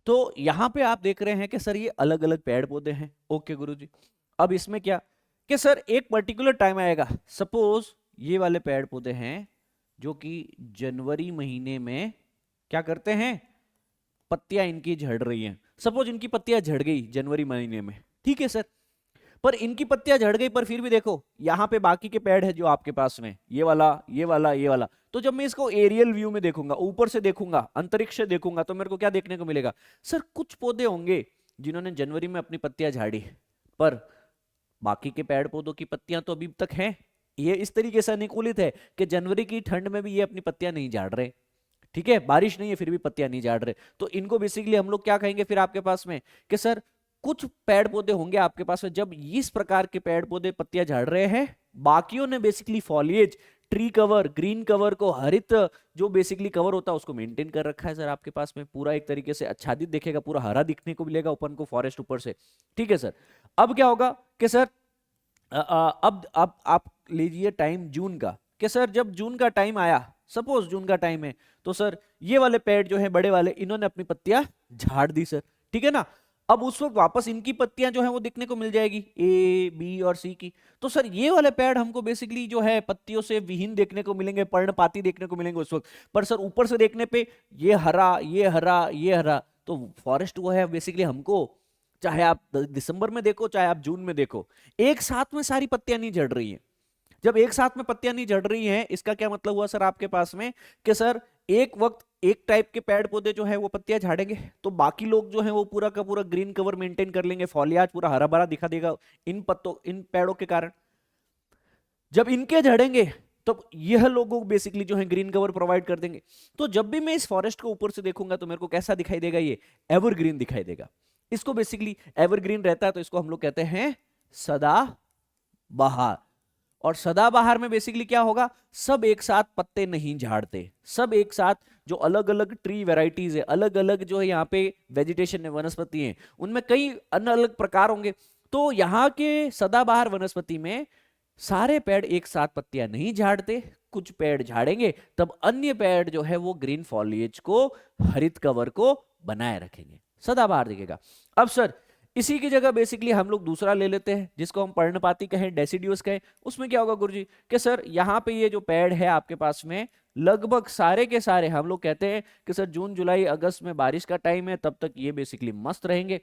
तो यहां पे आप देख रहे हैं कि सर ये अलग अलग पेड़ पौधे हैं, ओके गुरुजी। अब इसमें क्या कि सर एक पर्टिकुलर टाइम आएगा, सपोज ये वाले पेड़ पौधे हैं जो कि जनवरी महीने में क्या करते हैं, पत्तियां इनकी झड़ रही हैं, सपोज इनकी पत्तियां झड़ गई जनवरी महीने में, ठीक है सर, पर इनकी पत्तियां झड़ गई, पर फिर भी देखो यहाँ पे बाकी के पेड़ है जो आपके पास में, ये वाला, ये वाला, ये वाला, तो जब मैं इसको एरियल व्यू में देखूंगा, ऊपर से देखूंगा, अंतरिक्ष से देखूंगा, तो मेरे को क्या देखने को मिलेगा, सर कुछ पौधे होंगे जिन्होंने जनवरी में अपनी पत्तियां झाड़ी, पर बाकी के पेड़ पौधों की पत्तियां तो अभी तक हैं। ये इस तरीके से अनुकूलित है कि जनवरी की ठंड में भी ये अपनी पत्तियां नहीं झाड़ रहे, ठीक है, बारिश नहीं है फिर भी पत्तियां नहीं झाड़ रहे, तो इनको बेसिकली हम लोग क्या कहेंगे फिर आपके पास में कि सर कुछ पेड़ पौधे होंगे आपके पास में जब इस प्रकार के पेड़ पौधे पत्तियां झड़ रहे हैं, बाकियों ने basically foliage, tree cover, green cover को, हरित जो बेसिकली कवर होता है उसको मेंटेन कर रखा है सर आपके पास में, पूरा एक तरीके से आच्छादित दिखेगा, पूरा हरा दिखने को मिलेगा अपन को फॉरेस्ट ऊपर से, ठीक है सर। अब क्या होगा कि सर अब आप लीजिए टाइम जून का, कि सर जब जून का टाइम आया, सपोज जून का टाइम है, तो सर ये वाले पेड़ जो है बड़े वाले, इन्होंने अपनी पत्तियां झाड़ दी सर, ठीक है ना। अब उस वक्त वापस इनकी पत्तियां जो है वो दिखने को मिल जाएगी, ए बी और सी की, तो सर ये वाले पेड़ हमको बेसिकली जो है पत्तियों से विहीन देखने को मिलेंगे, पर्णपाती देखने को मिलेंगे उस वक्त, पर सर ऊपर से देखने पे ये हरा, ये हरा, ये हरा, तो फॉरेस्ट वो है बेसिकली हमको, चाहे आप दिसंबर में देखो चाहे आप जून में देखो, एक साथ में सारी पत्तियां नहीं झड़ रही हैं। जब एक साथ में पत्तियां नहीं झड़ रही हैं, इसका क्या मतलब हुआ सर आपके पास में कि सर एक वक्त एक टाइप के पेड़ पौधे जो है वो पत्तियां झाड़ेंगे, तो बाकी लोग जो है वो पूरा का पूरा ग्रीन कवर मेंटेन कर लेंगे, फॉलियाज पूरा हरा भरा दिखा देगा इन पत्तों इन पेड़ों के कारण। जब इनके झड़ेंगे तो यह लोगों को बेसिकली जो है ग्रीन कवर प्रोवाइड कर देंगे। तो जब भी मैं इस फॉरेस्ट को ऊपर से देखूंगा तो मेरे को कैसा दिखाई देगा, ये एवरग्रीन दिखाई देगा। इसको बेसिकली एवरग्रीन रहता है तो इसको हम लोग कहते हैं सदा बहार। और सदाबहार में बेसिकली क्या होगा, सब एक साथ पत्ते नहीं झाड़ते, सब एक साथ जो अलग अलग ट्री वैरायटीज है, अलग अलग जो है यहाँ पे वेजिटेशन है, वनस्पति है, उनमें कई अन्य अलग प्रकार होंगे। तो यहाँ के सदाबहार वनस्पति में सारे पेड़ एक साथ पत्तियां नहीं झाड़ते, कुछ पेड़ झाड़ेंगे तब अन्य पेड़ जो है वो ग्रीन फॉलिएज को, हरित कवर को बनाए रखेंगे, सदाबहार दिखेगा। अब सर इसी की जगह बेसिकली हम लोग दूसरा ले लेते हैं जिसको हम पर्णपाती कहें, डेसिडियस कहें। उसमें क्या होगा गुरुजी कि सर यहाँ पे ये जो पेड़ है आपके पास में लगभग सारे के सारे हम लोग कहते हैं कि सर जून जुलाई अगस्त में बारिश का टाइम है, तब तक ये बेसिकली मस्त रहेंगे।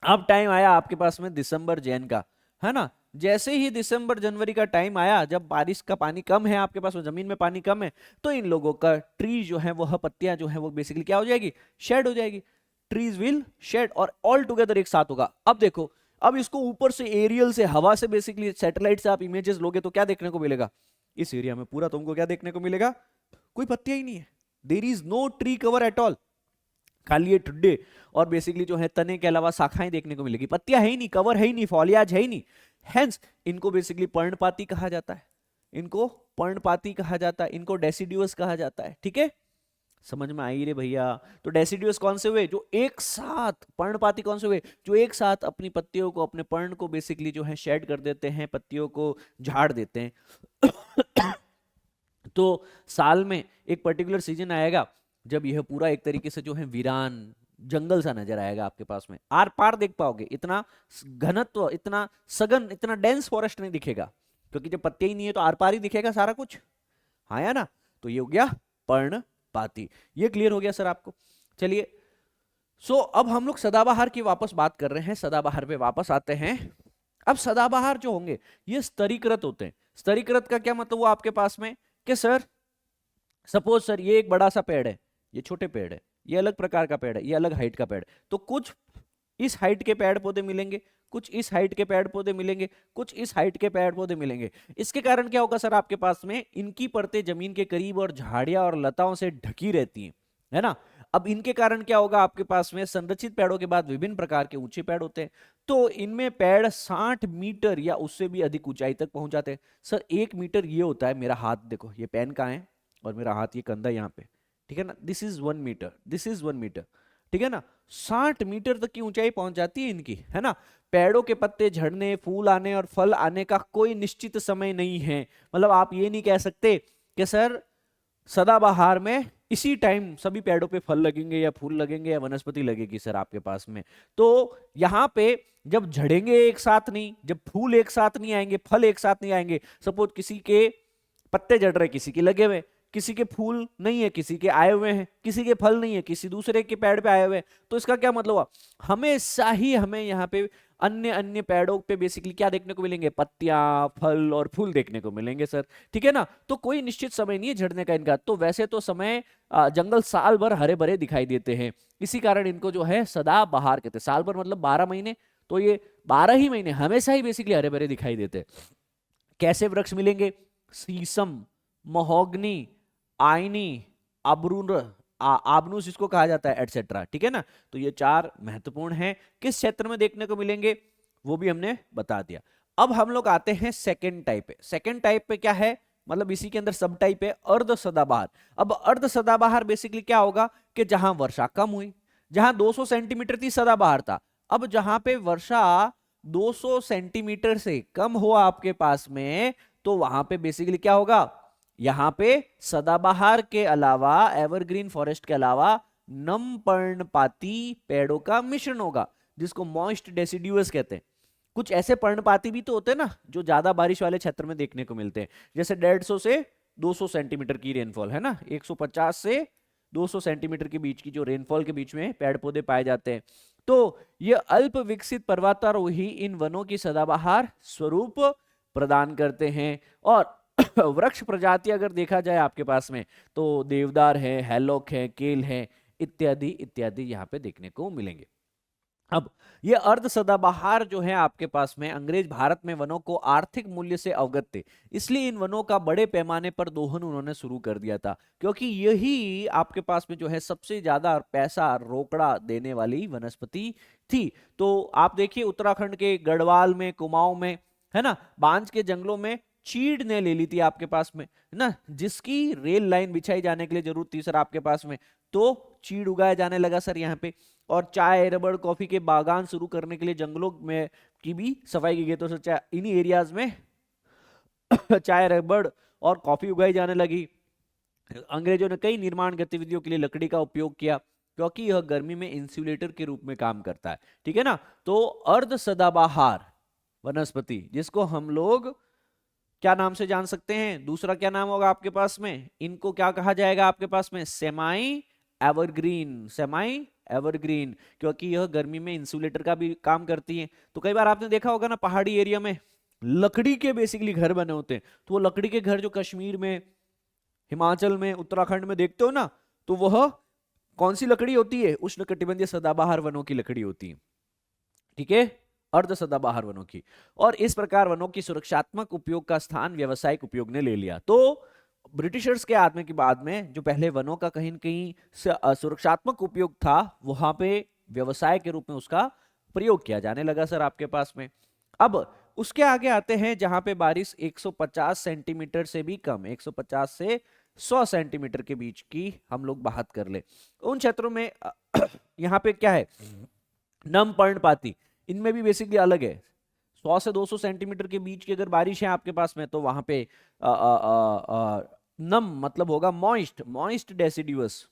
अब टाइम आया आपके पास में दिसंबर जैन का, है ना, जैसे ही दिसंबर जनवरी का टाइम आया, जब बारिश का पानी कम है आपके पास में, जमीन में पानी कम है, तो इन लोगों का ट्री जो है वह पत्तियां जो है वो बेसिकली क्या हो जाएगी, शेड हो जाएगी, ट्रीज विल शेड, और ऑल टुगेदर एक साथ होगा। अब देखो, अब इसको ऊपर से एरियल से, हवा से बेसिकली सैटेलाइट से आप इमेजेस लोगे तो क्या देखने को मिलेगा, इस एरिया में पूरा तुमको क्या देखने को मिलेगा, कोई पत्तियां ही नहीं है, there is no tree cover at all, खाली ये ठुड्डे और बेसिकली जो है तने के अलावा शाखाएं देखने को मिलेगी, पत्तियां है ही नहीं, कवर है ही नहीं, फॉलियाज है ही नहीं। हेंस इनको बेसिकली पर्णपाती कहा जाता है, इनको पर्णपाती कहा जाता है, इनको डेसिडियस कहा जाता है। ठीक है, समझ में आई रे भैया। तो डेसिडियस कौन से हुए, जो एक साथ, पर्णपाती कौन से हुए, जो एक साथ अपनी पत्तियों को, अपने पर्ण को बेसिकली जो है शेड कर देते हैं, पत्तियों को झाड़ देते हैं। तो साल में एक पर्टिकुलर सीजन आएगा जब यह पूरा एक तरीके से जो है वीरान जंगल सा नजर आएगा आपके पास में, आर पार देख पाओगे, इतना घनत्व, इतना सघन, इतना डेंस फॉरेस्ट नहीं दिखेगा, क्योंकि जब पत्ते ही नहीं है तो आर पार ही दिखेगा सारा कुछ, हाँ या ना। तो ये हो गया पर्णपाती, ये क्लियर हो गया सर आपको। चलिए, सो अब हम लोग सदाबहार की वापस बात कर रहे हैं, सदाबहार पे वापस आते हैं। अब सदाबहार जो होंगे ये स्तरीकृत होते हैं। स्तरीकृत का क्या मतलब हुआ आपके पास में कि सर सपोज सर ये एक बड़ा सा पेड़ है, ये छोटे पेड़ है, ये अलग प्रकार का पेड़ है, ये अलग हाइट का पेड़ है, तो कुछ इस हाइट के पेड़ पौधे मिलेंगे, कुछ इस हाइट के पेड़ पौधे मिलेंगे, कुछ इस हाइट के पेड़ पौधे मिलेंगे। इसके कारण क्या होगा सर आपके पास में, इनकी परतें जमीन के करीब और झाड़ियां और लताओं से ढकी रहती हैं, है ना। अब इनके कारण क्या होगा आपके पास में, संरचित पेड़ों के बाद विभिन्न प्रकार के ऊंचे पेड़ होते हैं, तो इनमें पेड़ 60 मीटर या उससे भी अधिक ऊंचाई तक पहुंच जाते हैं। सर 1 मीटर ये होता है, मेरा हाथ देखो, ये पेन कहाँ है और मेरा हाथ ये कंधा यहाँ पे, ठीक है ना, this is 1 metre, this is 1 metre, ठीक है ना, 60 मीटर तक की ऊंचाई पहुंच जाती है इनकी, है ना। पेड़ों के पत्ते झड़ने, फूल आने और फल आने का कोई निश्चित समय नहीं है, मतलब आप ये नहीं कह सकते कि सर सदाबहार में इसी टाइम सभी पेड़ों पे फल लगेंगे या फूल लगेंगे या वनस्पति लगेगी सर आपके पास में। तो यहाँ पे जब झड़ेंगे एक साथ नहीं, जब फूल एक साथ नहीं आएंगे, फल एक साथ नहीं आएंगे, सपोज किसी के पत्ते झड़ रहे, किसी के लगे हुए, किसी के फूल नहीं है, किसी के आए हुए हैं, किसी के फल नहीं है, किसी दूसरे के पेड़ पे आए हुए हैं, तो इसका क्या मतलब हुआ, हमेशा ही हमें यहाँ पे अन्य अन्य पेड़ों पे बेसिकली क्या देखने को मिलेंगे, पत्तियां, फल और फूल देखने को मिलेंगे सर, ठीक है ना। तो कोई निश्चित समय नहीं है झड़ने का इनका, तो वैसे तो समय जंगल साल भर हरे भरे दिखाई देते हैं, इसी कारण इनको जो है सदाबहार कहते हैं। साल भर मतलब 12 महीने, तो ये 12 ही महीने हमेशा ही बेसिकली हरे भरे दिखाई देते हैं। कैसे वृक्ष मिलेंगे, शीशम, महोगनी, आइनी, आबनूस इसको कहा जाता है, एटसेट्रा, ठीक है ना। तो ये 4 महत्वपूर्ण हैं। किस क्षेत्र में देखने को मिलेंगे वो भी हमने बता दिया। अब हम लोग आते हैं सेकेंड टाइप पे। सेकेंड टाइप पे क्या है, मतलब इसी के अंदर सब टाइप है अर्ध सदाबहार। अब अर्ध सदाबहार बेसिकली क्या होगा कि जहां वर्षा कम हुई, जहां 200 सेंटीमीटर थी सदाबहार था, अब जहां पे वर्षा 200 सेंटीमीटर से कम हुआ आपके पास में, तो वहां पे बेसिकली क्या होगा, यहां पे सदाबहार के अलावा, एवरग्रीन फॉरेस्ट के अलावा नम पर्णपाती पेड़ों का मिश्रण होगा, जिसको मॉइस्ट डेसिडियस कहते हैं। कुछ ऐसे पर्णपाती भी तो होते हैं ना जो ज्यादा बारिश वाले क्षेत्र में देखने को मिलते हैं, जैसे 150 से 200 सेंटीमीटर की रेनफॉल, है ना, 150 से 200 सेंटीमीटर के बीच की जो रेनफॉल के बीच में पेड़ पौधे पाए जाते हैं। तो ये अल्प विकसित पर्वतारोही इन वनों की सदाबहार स्वरूप प्रदान करते हैं। और वृक्ष प्रजाति अगर देखा जाए आपके पास में तो देवदार है, हैलॉक है, केल है, इत्यादि इत्यादि यहाँ पे देखने को मिलेंगे। अब ये अर्ध सदाबहार जो है आपके पास में, अंग्रेज भारत में वनों को आर्थिक मूल्य से अवगत थे, इसलिए इन वनों का बड़े पैमाने पर दोहन उन्होंने शुरू कर दिया था, क्योंकि यही आपके पास में जो है सबसे ज्यादा पैसा रोकड़ा देने वाली वनस्पति थी। तो आप देखिए उत्तराखंड के गढ़वाल में, कुमाऊं में, है ना, बांज के जंगलों में चीड़ ने ले ली थी आपके पास में, है ना, जिसकी रेल लाइन बिछाई जाने के लिए जरूरत थी सर आपके पास में, तो चीड़ उगाया जाने लगा सर यहाँ पे। और चाय, रबड़, कॉफी के बागान शुरू करने के लिए जंगलों में की भी सफाई की गई। तो सर इन्हीं एरियाज में चाय, रबड़ और कॉफी उगाई जाने लगी। अंग्रेजों ने कई निर्माण गतिविधियों के लिए लकड़ी का उपयोग किया, क्योंकि यह गर्मी में इंसुलेटर के रूप में काम करता है, ठीक है ना। तो अर्ध सदाबहार वनस्पति, जिसको हम लोग क्या नाम से जान सकते हैं, दूसरा क्या नाम होगा आपके पास में, इनको क्या कहा जाएगा आपके पास में, सेमाई एवरग्रीन, सेमाई एवरग्रीन, क्योंकि यह गर्मी में इंसुलेटर का भी काम करती है। तो कई बार आपने देखा होगा ना, पहाड़ी एरिया में लकड़ी के बेसिकली घर बने होते हैं, तो वो लकड़ी के घर जो कश्मीर में, हिमाचल में, उत्तराखंड में देखते हो ना, तो वह कौन सी लकड़ी होती है, उष्णकटिबंधीय सदाबहार वनों की लकड़ी होती है, ठीक है, अर्ध सदाबहार वनों की। और इस प्रकार वनों की सुरक्षात्मक उपयोग का स्थान व्यवसायिक उपयोग ने ले लिया। तो ब्रिटिशर्स के आने के बाद में जो पहले वनों का कहीं न कहीं सुरक्षात्मक उपयोग था, वहां पे व्यवसाय के रूप में उसका प्रयोग किया जाने लगा सर आपके पास में। अब उसके आगे आते हैं जहां पे बारिश 150 सेंटीमीटर से भी कम, 150 से 100 सेंटीमीटर के बीच की हम लोग बात कर ले, उन क्षेत्रों में यहाँ पे क्या है, नम पर्णपाती, इनमें भी बेसिकली अलग है। 100 से 200 सेंटीमीटर के बीच की अगर बारिश है आपके पास में, तो वहां पे नम मतलब होगा moist, moist deciduous,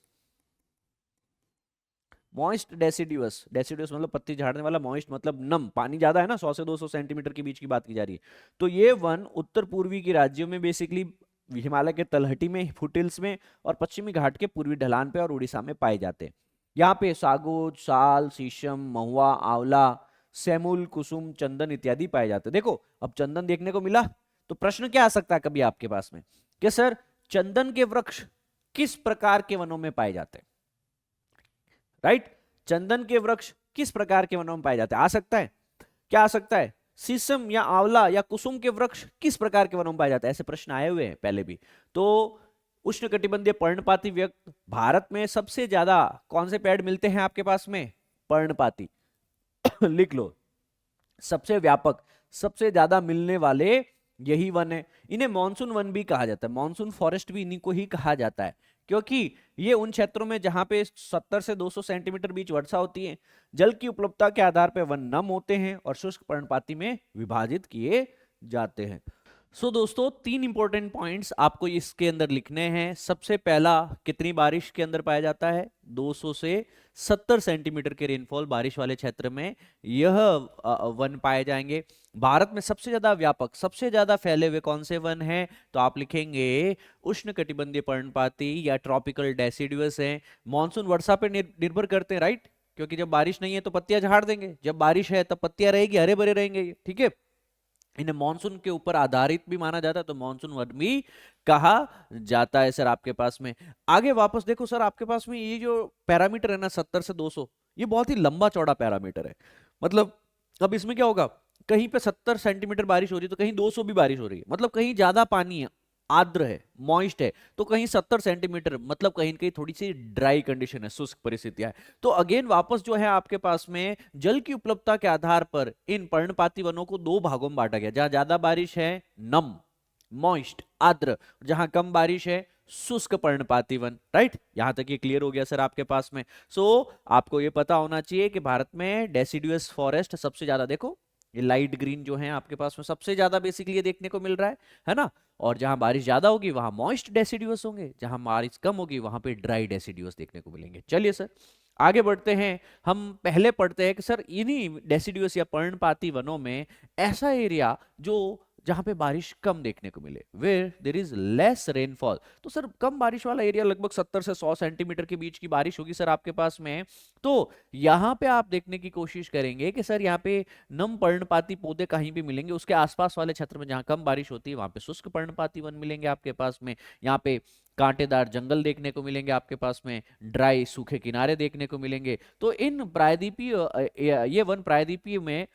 moist deciduous, deciduous मतलब पत्ती झाड़ने वाला, मॉइस्ट मतलब नम, पानी ज्यादा है ना, 100 से 200 सेंटीमीटर के बीच की बात की जा रही है। तो ये वन उत्तर पूर्वी के राज्यों में बेसिकली हिमालय के तलहटी में, फुटहिल्स में और पश्चिमी घाट के पूर्वी ढलान पे और उड़ीसा में पाए जाते हैं। यहाँ पे सागौन, साल, शीशम, महुआ, आंवला, सेमुल, कुसुम, चंदन इत्यादि पाए जाते हैं। देखो अब चंदन देखने को मिला, तो प्रश्न क्या आ सकता है कभी आपके पास में कि सर चंदन के वृक्ष किस प्रकार के वनों में पाए जाते हैं, राइट, चंदन के वृक्ष किस प्रकार के वनों में पाए जाते हैं, आ सकता है, क्या आ सकता है, शीशम या आंवला या कुसुम के वृक्ष किस प्रकार के वनों में पाए जाते हैं, ऐसे प्रश्न आए हुए हैं पहले भी। तो उष्णकटिबंधीय पर्णपाती वृक्ष, भारत में सबसे ज्यादा कौन से पेड़ मिलते हैं आपके पास में, पर्णपाती लिख लो, सबसे व्यापक, सबसे ज्यादा मिलने वाले यही वन है। इन्हें मॉनसून वन भी कहा जाता है, मॉनसून फॉरेस्ट भी इन्हीं को ही कहा जाता है, क्योंकि ये उन क्षेत्रों में जहां पे 70 से 200 सेंटीमीटर बीच वर्षा होती है, जल की उपलब्धता के आधार पर वन नम होते हैं और शुष्क पर्णपाती में विभाजित किए जाते हैं। सो दोस्तों 3 इंपॉर्टेंट पॉइंट्स आपको इसके अंदर लिखने हैं। सबसे पहला, कितनी बारिश के अंदर पाया जाता है, 200 से 70 सेंटीमीटर के रेनफॉल बारिश वाले क्षेत्र में यह वन पाए जाएंगे। भारत में सबसे ज्यादा व्यापक, सबसे ज्यादा फैले हुए कौन से वन हैं, तो आप लिखेंगे उष्णकटिबंधीय पर्णपाती या ट्रॉपिकल डेसिडुअस हैं। मॉनसून वर्षा पर निर्भर करते हैं, राइट, क्योंकि जब बारिश नहीं है तो पत्तियां झाड़ देंगे, जब बारिश है तब पत्तियां रहेगी, हरे भरे रहेंगे, ठीक है। इन्हें मॉनसून के ऊपर आधारित भी माना जाता है, तो मॉनसून वन भी कहा जाता है सर आपके पास में। आगे वापस देखो सर, आपके पास में ये जो पैरामीटर है ना 70 से 200, ये बहुत ही लंबा चौड़ा पैरामीटर है। मतलब अब इसमें क्या होगा, कहीं पे 70 सेंटीमीटर बारिश हो रही है तो कहीं 200 भी बारिश हो रही है, मतलब कहीं ज्यादा पानी है, आर्द्र है, मॉइस्ट है, तो कहीं 70 सेंटीमीटर, मतलब कहीं कहीं थोड़ी सी ड्राई कंडीशन है, शुष्क परिस्थितियां है। तो अगेन वापस जो है आपके पास में जल की उपलब्धता के आधार पर इन पर्णपाती वनों को 2 भागों में बांटा गया, जहां ज्यादा बारिश है नम, मॉइस्ट, आर्द्र, जहां कम बारिश है शुष्क पर्णपाती वन, राइट। यहां तक ये क्लियर हो गया सर आपके पास में। सो आपको ये पता होना चाहिए कि भारत में डेसिडुअस फॉरेस्ट सबसे ज्यादा, देखो ये लाइट ग्रीन जो है आपके पास में सबसे ज्यादा बेसिकली ये देखने को मिल रहा है ना। और जहां बारिश ज्यादा होगी वहां मॉइस्ट डेसिडुअस होंगे, जहां बारिश कम होगी वहां पे ड्राई डेसिडुअस देखने को मिलेंगे। चलिए सर आगे बढ़ते हैं। हम पहले पढ़ते हैं कि सर इन्हीं डेसिडुअस या पर्णपाती वनों में ऐसा एरिया जो जहां पे बारिश कम देखने को मिले, where there is less rainfall. तो सर कम बारिश वाला एरिया लगभग 70 से 100 सेंटीमीटर के बीच की बारिश होगी सर आपके पास में। तो यहाँ पे आप देखने की कोशिश करेंगे कि सर यहाँ पे नम पर्णपाती पौधे कहीं भी मिलेंगे, उसके आसपास वाले क्षेत्र में जहां कम बारिश होती है वहां पे शुष्क पर्णपाती वन मिलेंगे आपके पास में। यहाँ पे कांटेदार जंगल देखने को मिलेंगे आपके पास में, ड्राई सूखे किनारे देखने को मिलेंगे। तो इन प्रायद्वीपीय ये वन प्रायद्वीपीय में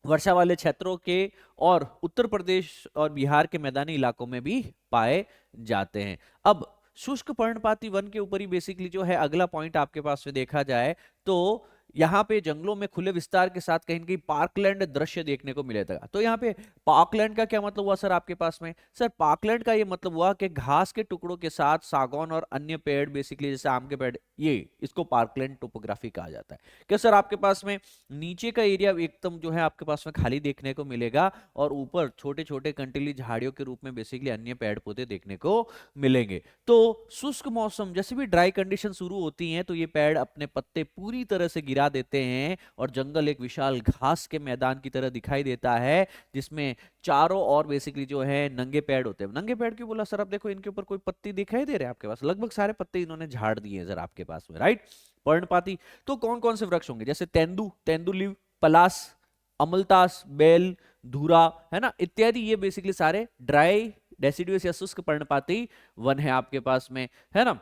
वर्षा वाले क्षेत्रों के और उत्तर प्रदेश और बिहार के मैदानी इलाकों में भी पाए जाते हैं। अब शुष्क पर्णपाती वन के ऊपर ही बेसिकली जो है अगला पॉइंट आपके पास में देखा जाए तो यहाँ पे जंगलों में खुले विस्तार के साथ कहीं कहीं पार्कलैंड दृश्य देखने को मिलेगा। तो यहाँ पे पार्कलैंड का क्या मतलब हुआ सर आपके पास में? सर पार्कलैंड का ये मतलब हुआ कि घास के टुकड़ों के साथ सागौन और अन्य पेड़ बेसिकली जैसे आम के पेड़, ये इसको पार्कलैंड टोपोग्राफी कहा जाता है। क्या सर आपके पास में नीचे का एरिया एकदम जो है आपके पास में खाली देखने को मिलेगा और ऊपर छोटे छोटे कंटीली झाड़ियों के रूप में बेसिकली अन्य पेड़ पौधे देखने को मिलेंगे। तो शुष्क मौसम जैसे भी ड्राई कंडीशन शुरू होती हैं तो ये पेड़ अपने पत्ते पूरी तरह से गिरा देते हैं और जंगल एक विशाल घास के मैदान की तरह दिखाई देता है, जिसमें चारों ओर बेसिकली जो है नंगे पेड़ होते हैं। नंगे पेड़ क्यों बोला सर? अब देखो इनके ऊपर कोई पत्ती दिखाई दे रहे हैं आपके पास? लगभग सारे पत्ते इन्होंने झाड़ दिए हैं सर आपके पास में, राइट। पर्णपाती तो कौन कौन से वृक्ष होंगे? जैसे तेंदुलीव, पलास, अमलतास, बेल, धूरा, है ना, इत्यादि। ये बेसिकली सारे ड्राई डेसिडुअस या शुष्क पर्णपाती वन है आपके पास में, है ना।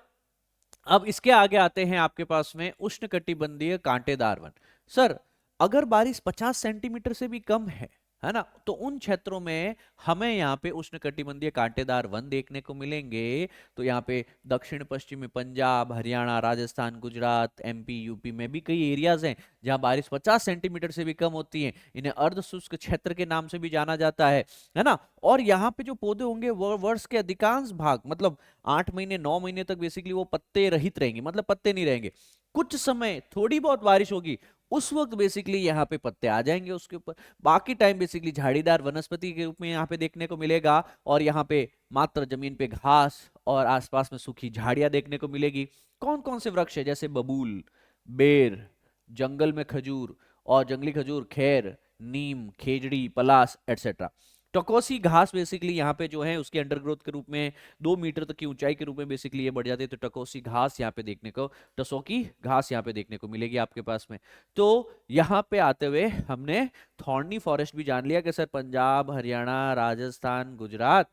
अब इसके आगे आते हैं आपके पास में उष्णकटिबंधीय कांटेदार वन। सर अगर बारिश 50 सेंटीमीटर से भी कम है ना, तो उन क्षेत्रों में हमें यहाँ पे उष्णकटिबंधीय कांटेदार वन देखने को मिलेंगे। तो यहाँ पे दक्षिण पश्चिमी पंजाब, हरियाणा, राजस्थान, गुजरात, एमपी, यूपी में भी कई एरियाज हैं जहां बारिश 50 सेंटीमीटर से भी कम होती है। इन्हें अर्ध शुष्क क्षेत्र के नाम से भी जाना जाता है ना। और यहाँ पे जो पौधे होंगे वो वर्ष के अधिकांश भाग मतलब 8 महीने 9 महीने तक बेसिकली वो पत्ते रहित रहेंगे, मतलब पत्ते नहीं रहेंगे। कुछ समय थोड़ी बहुत बारिश होगी उस वक्त बेसिकली यहाँ पे पत्ते आ जाएंगे उसके ऊपर, बाकी टाइम बेसिकली झाड़ीदार वनस्पति के रूप में यहाँ पे देखने को मिलेगा। और यहाँ पे मात्र जमीन पे घास और आसपास में सूखी झाड़ियां देखने को मिलेगी। कौन कौन से वृक्ष है? जैसे बबूल, बेर, जंगल में खजूर और जंगली खजूर, खैर, नीम, खेजड़ी, पलास एटसेट्रा। टकोसी घास बेसिकली यहाँ पे जो है उसके अंडरग्रोथ के रूप में 2 मीटर तक की ऊंचाई के रूप में बेसिकली ये बढ़ जाती है। तो टकोसी घास यहाँ पे देखने को, टसोकी घास यहाँ पे देखने को मिलेगी आपके पास में। तो यहाँ पे आते हुए हमने थॉर्नी फॉरेस्ट भी जान लिया कि सर पंजाब, हरियाणा, राजस्थान, गुजरात,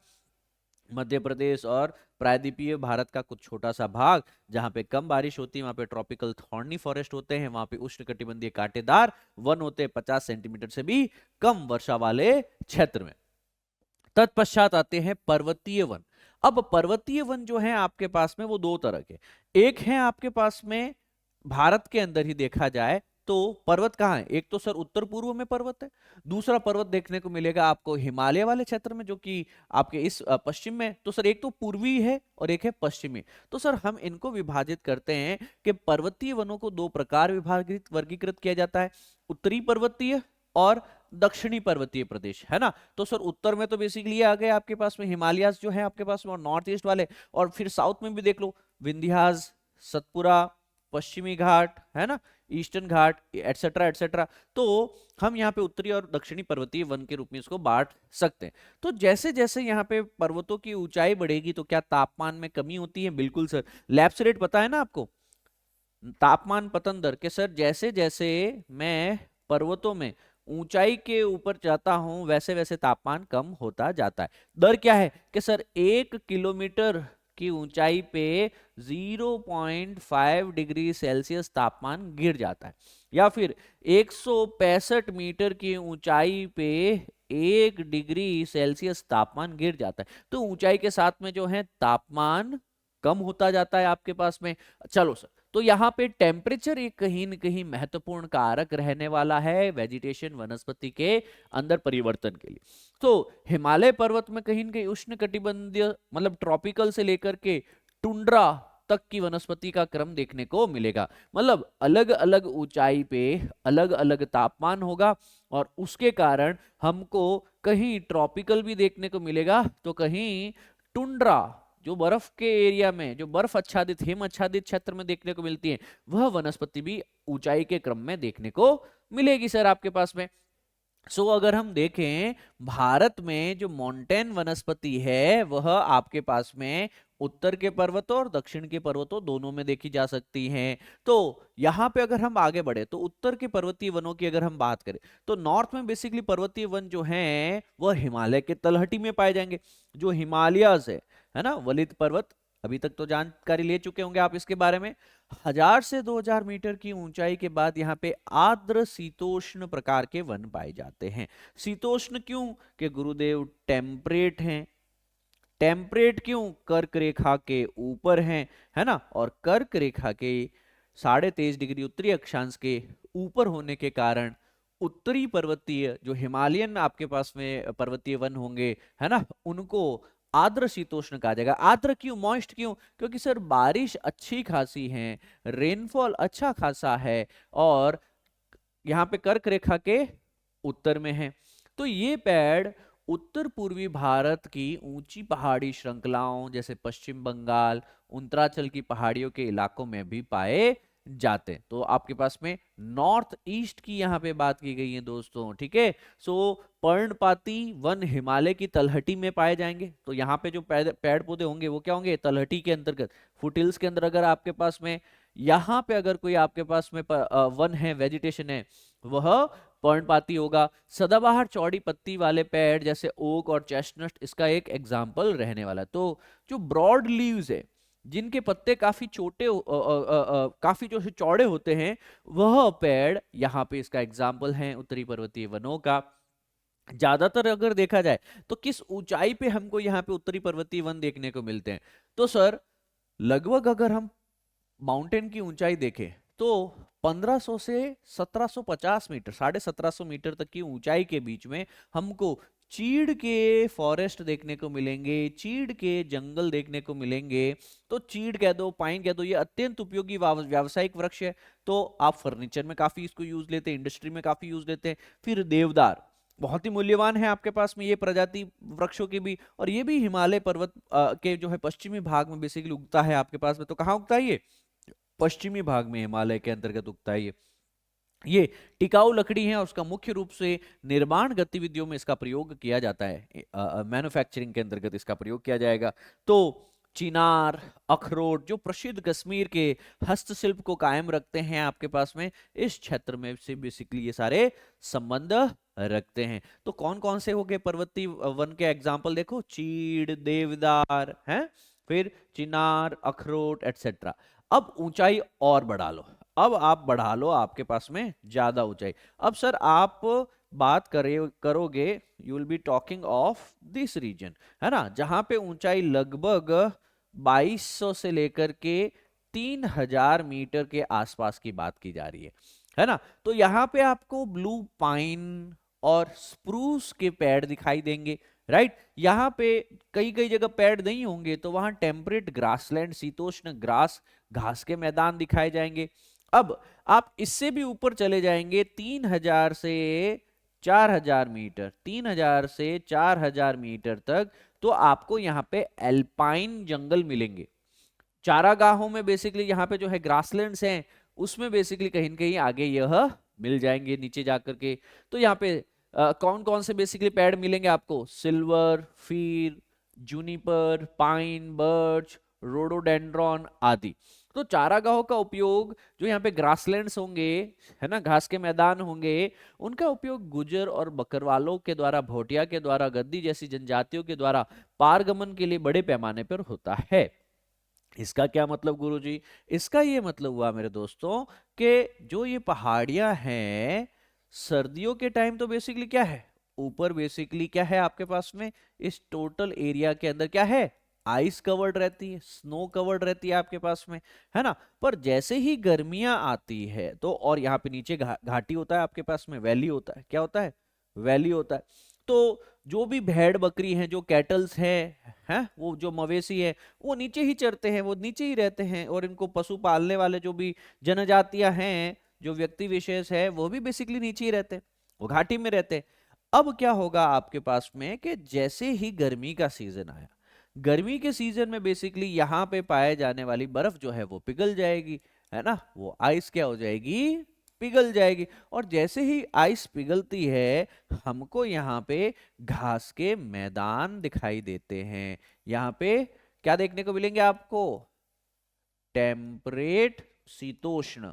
मध्य प्रदेश और प्रायद्वीपीय भारत का कुछ छोटा सा भाग जहां पे कम बारिश होती है वहां पे ट्रॉपिकल थॉर्नी फॉरेस्ट होते हैं, वहां पे उष्णकटिबंधीय कांटेदार वन होते हैं 50 सेंटीमीटर से भी कम वर्षा वाले क्षेत्र में। तत्पश्चात आते हैं पर्वतीय वन। अब पर्वतीय वन जो है आपके पास में वो दो तरह के, एक है आपके पास में भारत के अंदर ही देखा जाए तो पर्वत कहाँ है? एक तो सर उत्तर पूर्व में पर्वत है, दूसरा पर्वत देखने को मिलेगा आपको हिमालय वाले क्षेत्र में जो कि आपके इस पश्चिम में। तो सर एक तो पूर्वी है और एक है पश्चिमी। तो सर हम इनको विभाजित करते हैं कि पर्वतीय वनों को दो प्रकार विभाजित वर्गीकृत किया जाता है, उत्तरी पर्वतीय और दक्षिणी पर्वतीय प्रदेश, है ना। तो सर उत्तर में तो बेसिकली ये आ गए आपके पास में हिमालयास जो है आपके पास में और नॉर्थ ईस्ट वाले, और फिर साउथ में भी देख लो विंध्यास, सतपुरा, पश्चिमी घाट, है ना, ईस्टर्न घाट एटसेट्रा एटसेट्रा। तो हम यहाँ पे उत्तरी और दक्षिणी पर्वतीय वन के रूप में इसको बांट सकते हैं। तो जैसे जैसे यहाँ पे पर्वतों की ऊंचाई बढ़ेगी तो क्या तापमान में कमी होती है? बिल्कुल सर। लैप्स रेट पता है ना आपको, तापमान पतन दर के सर जैसे जैसे मैं पर्वतों में ऊंचाई के ऊपर जाता हूं वैसे वैसे तापमान कम होता जाता है। दर क्या है कि सर 1 किलोमीटर की ऊंचाई पे 0.5 डिग्री सेल्सियस तापमान गिर जाता है, या फिर 165 मीटर की ऊंचाई पे 1 डिग्री सेल्सियस तापमान गिर जाता है। तो ऊंचाई के साथ में जो है तापमान कम होता जाता है आपके पास में। चलो सर, तो यहाँ पे टेम्परेचर एक कहीं न कहीं महत्वपूर्ण कारक रहने वाला है वेजिटेशन वनस्पति के अंदर परिवर्तन के लिए। तो हिमालय पर्वत में कहीं न कहीं उष्णकटिबंधीय मतलब ट्रॉपिकल से लेकर के टुंड्रा तक की वनस्पति का क्रम देखने को मिलेगा। मतलब अलग अलग ऊंचाई पे अलग अलग तापमान होगा और उसके कारण हमको कहीं ट्रॉपिकल भी देखने को मिलेगा तो कहीं टुंड्रा जो बर्फ के एरिया में, जो बर्फ आच्छादित हिम आच्छादित क्षेत्र में देखने को मिलती है, वह वनस्पति भी ऊंचाई के क्रम में देखने को मिलेगी सर आपके पास में। अगर हम देखें भारत में जो माउंटेन वनस्पति है वह आपके पास में उत्तर के पर्वतों और दक्षिण के पर्वतों दोनों में देखी जा सकती हैं। तो यहाँ पे अगर हम आगे बढ़े तो उत्तर के पर्वतीय वनों की अगर हम बात करें तो नॉर्थ में बेसिकली पर्वतीय वन जो हैं वह हिमालय के तलहटी में पाए जाएंगे। जो हिमालयस है ना, वलित पर्वत, अभी तक तो जानकारी ले चुके होंगे आप इसके बारे में। 1000 से 2000 मीटर की ऊंचाई के बाद यहाँ पे आर्द्र शीतोष्ण प्रकार के वन पाए जाते हैं। शीतोष्ण क्यों? कि गुरुदेव टेम्परेट हैं। टेम्परेट क्यों? कर्क रेखा के ऊपर हैं, है ना, और कर्क रेखा के 23.5 डिग्री उत्तरी अक्षांश के ऊपर होने के कारण उत्तरी पर्वतीय जो हिमालयन आपके पास में पर्वतीय वन होंगे, है ना, उनको आर्द्र शीतोष्ण कहा जाएगा। आर्द्र क्यों, मॉइस्ट क्यों? क्योंकि सर बारिश अच्छी खासी है, रेनफॉल अच्छा खासा है, और यहाँ पे कर्क रेखा के उत्तर में है। तो ये पेड़ उत्तर पूर्वी भारत की ऊंची पहाड़ी श्रृंखलाओं जैसे पश्चिम बंगाल, उत्तरांचल की पहाड़ियों के इलाकों में भी पाए जाते हैं। तो आपके पास में नॉर्थ ईस्ट की यहाँ पे बात की गई है दोस्तों, ठीक है। पर्णपाती वन हिमालय की तलहटी में पाए जाएंगे। तो यहाँ पे जो पेड़ पौधे होंगे वो क्या होंगे? तलहटी के अंतर्गत, फुटहिल्स के अंदर। अगर आपके पास में यहाँ पे अगर कोई आपके पास में वन है, वेजिटेशन है, वह पर्णपाती होगा। सदाबहार चौड़ी पत्ती वाले पेड़ जैसे ओक और चेस्टनट इसका एक एग्जाम्पल रहने वाला है। तो जो ब्रॉड लीव्स है, जिनके पत्ते काफी छोटे काफी जो चौड़े होते हैं, वह पेड़ यहाँ पे इसका एग्जाम्पल है उत्तरी पर्वतीय वनों का। ज्यादातर अगर देखा जाए तो किस ऊंचाई पे हमको यहाँ पे उत्तरी पर्वतीय वन देखने को मिलते हैं? तो सर लगभग अगर हम माउंटेन की ऊंचाई देखें तो 1500 से 1750 मीटर, 1750 मीटर तक की ऊंचाई के बीच में हमको चीड़ के फॉरेस्ट देखने को मिलेंगे, चीड़ के जंगल देखने को मिलेंगे। तो चीड़ कह दो, पाइन कह दो, ये अत्यंत उपयोगी व्यावसायिक वृक्ष है। तो आप फर्नीचर में काफी इसको यूज लेते हैं, इंडस्ट्री में काफी यूज लेते हैं। फिर देवदार बहुत ही मूल्यवान है आपके पास में ये प्रजाति वृक्षों की भी, और ये भी हिमालय पर्वत के जो है पश्चिमी भाग में बेसिकली उगता है आपके पास में। तो कहाँ उगता है ये? पश्चिमी भाग में हिमालय के अंतर्गत उगता है ये टिकाऊ लकड़ी है और उसका मुख्य रूप से निर्माण गतिविधियों में इसका प्रयोग किया जाता है। मैन्युफैक्चरिंग के अंतर्गत इसका प्रयोग किया जाएगा। तो चिनार, अखरोट जो प्रसिद्ध कश्मीर के हस्तशिल्प को कायम रखते हैं आपके पास में, इस क्षेत्र में से बेसिकली ये सारे संबंध रखते हैं। तो कौन कौन से हो गए पर्वतीय वन के एग्जाम्पल? देखो, चीड़, देवदार है, फिर चिनार, अखरोट एटसेट्रा। अब ऊंचाई और बढ़ा लो, अब आप बढ़ा लो आपके पास में ज्यादा ऊंचाई। अब सर आप बात करोगे, you will be talking of this region, है ना, जहां पे ऊंचाई लगभग 2200 से लेकर के 3000 मीटर के आसपास की बात की जा रही है ना। तो यहाँ पे आपको ब्लू पाइन और स्प्रूस के पेड़ दिखाई देंगे, राइट। यहाँ पे कई कई जगह पेड़ नहीं होंगे, तो वहां टेम्परेट ग्रासलैंड, शीतोष्ण ग्रास, घास के मैदान दिखाए जाएंगे। अब आप इससे भी ऊपर चले जाएंगे 3000 से 4000 मीटर, 3000 से 4000 मीटर तक, तो आपको यहाँ पे एल्पाइन जंगल मिलेंगे। चारागाहों में बेसिकली यहाँ पे जो है ग्रासलैंड्स हैं, उसमें बेसिकली कहीं न कहीं आगे यह मिल जाएंगे नीचे जाकर के। तो यहाँ पे कौन कौन से बेसिकली पेड़ मिलेंगे आपको? Silver, fir, juniper, pine, birch, rhododendron आदि। तो चारागाहों का उपयोग, जो यहाँ पे ग्रासलैंड्स होंगे, है ना, घास के मैदान होंगे, उनका उपयोग गुजर और बकरवालों के द्वारा, भोटिया के द्वारा, गद्दी जैसी जनजातियों के द्वारा पारगमन के लिए बड़े पैमाने पर होता है। इसका क्या मतलब गुरुजी? इसका ये मतलब हुआ मेरे दोस्तों कि जो ये पहाड़ियां हैं, सर्दियों के टाइम तो बेसिकली क्या है, ऊपर बेसिकली क्या है आपके पास में, इस टोटल एरिया के अंदर क्या है, आइस कवर्ड रहती है, स्नो कवर्ड रहती है आपके पास में, है ना। पर जैसे ही गर्मियां आती है तो, और यहाँ पे नीचे घाटी होता है आपके पास में, वैली होता है, क्या होता है, वैली होता है। तो जो भी भेड़ बकरी हैं, जो कैटल्स हैं, वो जो मवेशी है, वो नीचे ही चरते हैं, वो नीचे ही रहते हैं। और इनको पशु पालने वाले जो भी जनजातियां हैं, जो व्यक्ति विशेष है, वो भी बेसिकली नीचे ही रहते हैं, वो घाटी में रहते हैं। अब क्या होगा आपके पास में कि जैसे ही गर्मी का सीजन आया, गर्मी के सीजन में बेसिकली यहाँ पे पाए जाने वाली बर्फ जो है वो पिघल जाएगी, है ना, वो आइस क्या हो जाएगी, पिघल जाएगी। और जैसे ही आइस पिघलती है, हमको यहाँ पे घास के मैदान दिखाई देते हैं। यहाँ पे क्या देखने को मिलेंगे आपको? टेम्परेट, शीतोष्ण,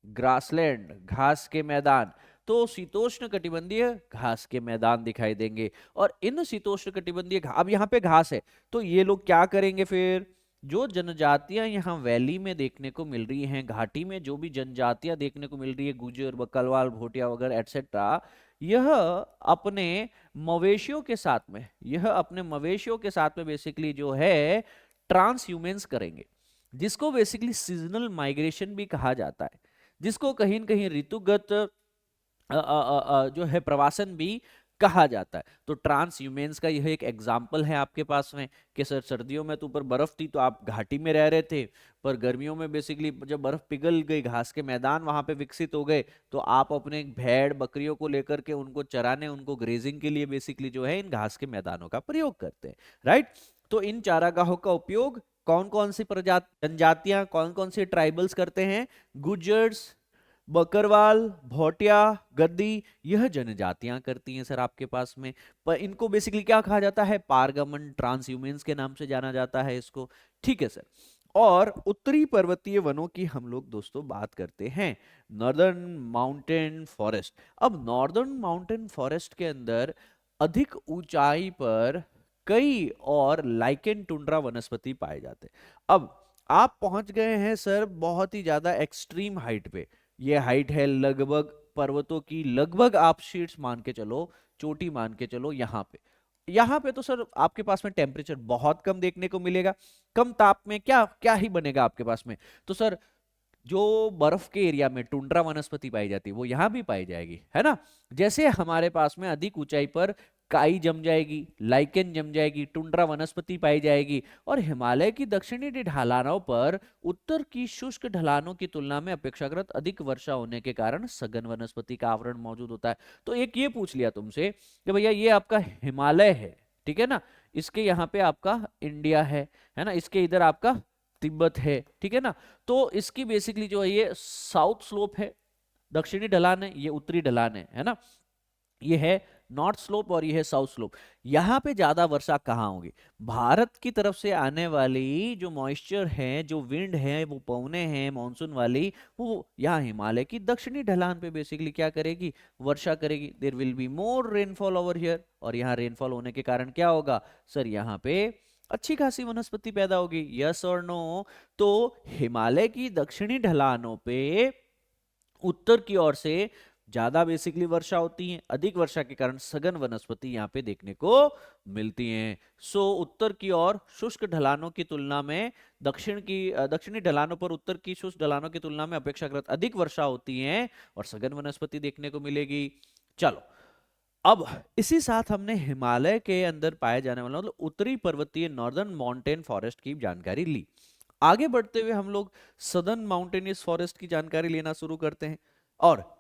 ग्रासलैंड, घास के मैदान। तो शीतोष्ण कटिबंधीय घास के मैदान दिखाई देंगे। और इन शीतोष्ण कटिबंधीय अब यहाँ पे घास है, तो ये लोग क्या करेंगे फिर? जो जनजातियां यहाँ वैली में देखने को मिल रही हैं, घाटी में जो भी जनजातियां देखने को मिल रही है, गुजर, बकलवाल, भोटिया वगैरह एटसेट्रा, यह अपने मवेशियों के साथ में, बेसिकली जो है ट्रांस ह्यूमेंस करेंगे, जिसको बेसिकली सीजनल माइग्रेशन भी कहा जाता है, जिसको कहीं न कहीं ऋतुगत जो है प्रवासन भी कहा जाता है। तो ट्रांस ह्यूमेंस का यह एक एग्जाम्पल है आपके पास में कि सर सर्दियों में तो ऊपर बर्फ थी तो आप घाटी में रह रहे थे, पर गर्मियों में बेसिकली जब बर्फ पिघल गई, घास के मैदान वहां पे विकसित हो गए, तो आप अपने भेड़ बकरियों को लेकर के उनको चराने, उनको ग्रेजिंग के लिए बेसिकली जो है इन घास के मैदानों का प्रयोग करते हैं, राइट। तो इन चारागाहों का उपयोग कौन कौन सी जनजातियां, कौन कौन से ट्राइबल्स करते हैं? गुजर्स, बकरवाल, भोटिया, गद्दी, यह जनजातियां करती हैं सर आपके पास में। पर इनको बेसिकली क्या कहा जाता है? पारगमन ट्रांसह्यूमेंस के नाम से जाना जाता है इसको, ठीक है सर। और उत्तरी पर्वतीय वनों की हम लोग दोस्तों बात करते हैं, नॉर्दर्न माउंटेन फॉरेस्ट। अब नॉर्दर्न माउंटेन फॉरेस्ट के अंदर अधिक ऊंचाई पर कई और लाइकेन टुंड्रा वनस्पति पाए जाते हैं। अब आप पहुंच गए हैं सर बहुत ही ज्यादा एक्सट्रीम हाइट पे। ये हाइट है लगभग पर्वतों की, लगभग आप शीर्ष मान के चलो, चोटी मान के चलो। यहाँ पे तो सर आपके पास में टेम्परेचर बहुत कम देखने को मिलेगा। कम ताप में क्या क्या ही बनेगा आपके पास में? तो सर जो बर्फ के एरिया में टुंड्रा वनस्पति पाई जाती है वो यहां भी पाई जाएगी, है ना। जैसे हमारे पास में अधिक ऊंचाई पर काई जम जाएगी, लाइकेन जम जाएगी, टुंड्रा वनस्पति पाई जाएगी, और हिमालय की दक्षिणी ढलानों पर उत्तर की शुष्क ढलानों की तुलना में अपेक्षाकृत अधिक वर्षा होने के कारण सघन वनस्पति का आवरण मौजूद होता है। तो एक ये पूछ लिया तुमसे कि भैया ये आपका हिमालय है, ठीक है ना, इसके यहाँ पे आपका इंडिया है ना, इसके इधर आपका तिब्बत है, ठीक है ना। तो इसकी बेसिकली जो है ये साउथ स्लोप है, दक्षिणी ढलान है, ये उत्तरी ढलान है ना। ये है नॉर्थ स्लोप और ये है साउथ स्लोप। यहाँ पे ज्यादा वर्षा कहाँ होगी? भारत की तरफ से आने वाली जो मॉइस्चर है, जो विंड है, वो पवने हैं मानसून वाली, वो यहाँ हिमालय की दक्षिणी ढलान पे बेसिकली क्या करेगी? वर्षा करेगी। There will be more rainfall over here, और यहाँ रेनफॉल होने के कारण क्या होगा सर? यहाँ पे अच्छी खासी वनस्पति पैदा होगी, यस और नो? तो हिमालय की दक्षिणी ढलानों पे उत्तर की ओर से ज्यादा बेसिकली वर्षा होती है, अधिक वर्षा के कारण सघन वनस्पति यहाँ पे देखने को मिलती हैं। सो उत्तर की ओर शुष्क ढलानों की तुलना में दक्षिणी ढलानों पर उत्तर की शुष्क ढलानों की तुलना में अपेक्षाकृत अधिक वर्षा होती है और सघन वनस्पति देखने को मिलेगी। चलो, अब इसी साथ हमने हिमालय के अंदर पाए जाने वाला मतलब उत्तरी पर्वतीय नॉर्दर्न माउंटेन फॉरेस्ट की जानकारी ली। आगे बढ़ते हुए हम लोग सदर्न माउंटेनियस फॉरेस्ट की जानकारी लेना शुरू करते हैं। और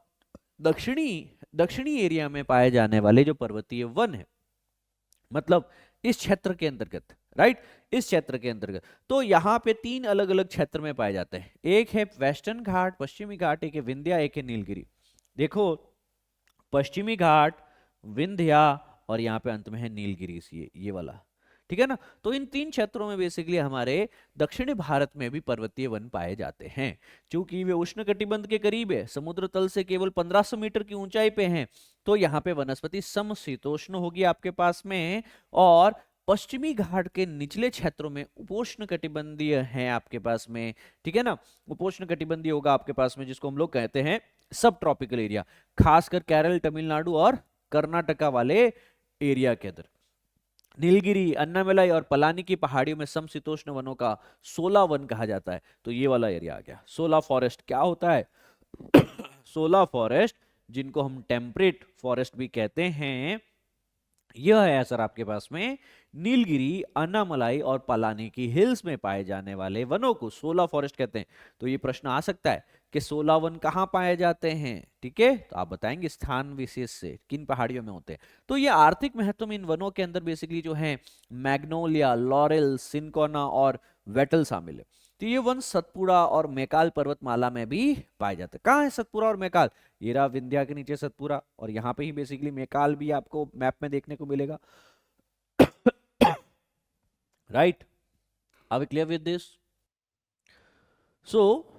दक्षिणी एरिया में पाए जाने वाले जो पर्वतीय वन है, मतलब इस क्षेत्र के अंतर्गत, राइट, इस क्षेत्र के अंतर्गत, तो यहाँ पे 3 अलग अलग क्षेत्र में पाए जाते हैं। एक है वेस्टर्न घाट, पश्चिमी घाट, एक है विंध्या, एक है नीलगिरी। देखो, पश्चिमी घाट, विंध्या, और यहाँ पे अंत में है नीलगिरी, ये वाला, ठीक है ना। तो इन 3 क्षेत्रों में बेसिकली हमारे दक्षिणी भारत में भी पर्वतीय वन पाए जाते हैं। क्योंकि वे उष्णकटिबंध के करीब है, समुद्र तल से केवल 1500 मीटर की ऊंचाई पे हैं, तो यहाँ पे वनस्पति समशीतोष्ण होगी आपके पास में। और पश्चिमी घाट के निचले क्षेत्रों में उपोष्ण कटिबंधीय है आपके पास में, ठीक है ना। उपोष्ण कटिबंधीय होगा आपके पास में, जिसको हम लोग कहते हैं सब ट्रॉपिकल एरिया, खासकर केरल, तमिलनाडु और कर्नाटका वाले एरिया के अंदर। नीलगिरी, अन्नामलाई और पलानी की पहाड़ियों में समशीतोष्ण वनों का 16 वन कहा जाता है। तो ये वाला एरिया आ गया 16 फॉरेस्ट। क्या होता है 16 फॉरेस्ट, जिनको हम टेम्परेट फॉरेस्ट भी कहते हैं। यह है सर आपके पास में नीलगिरी, अन्नामलाई और पलानी की हिल्स में पाए जाने वाले वनों को 16 फॉरेस्ट कहते हैं। तो ये प्रश्न आ सकता है कि 16 वन कहाँ पाए जाते हैं, ठीक है, तो आप बताएंगे स्थान विशेष से किन पहाड़ियों में होते हैं। तो ये आर्थिक महत्व में इन वनों के अंदर बेसिकली जो है मैग्नोलिया, लॉरेल, सिनकोना और वेटल शामिल है। तो ये वन सतपुड़ा और मैकाल पर्वतमाला में भी पाए जाते हैं। कहाँ है सतपुड़ा और मैकाल? ये रहा विंध्या के नीचे सतपुड़ा, और यहाँ पे ही बेसिकली मैकाल भी आपको मैप में देखने को मिलेगा। Right, are we clear with this? So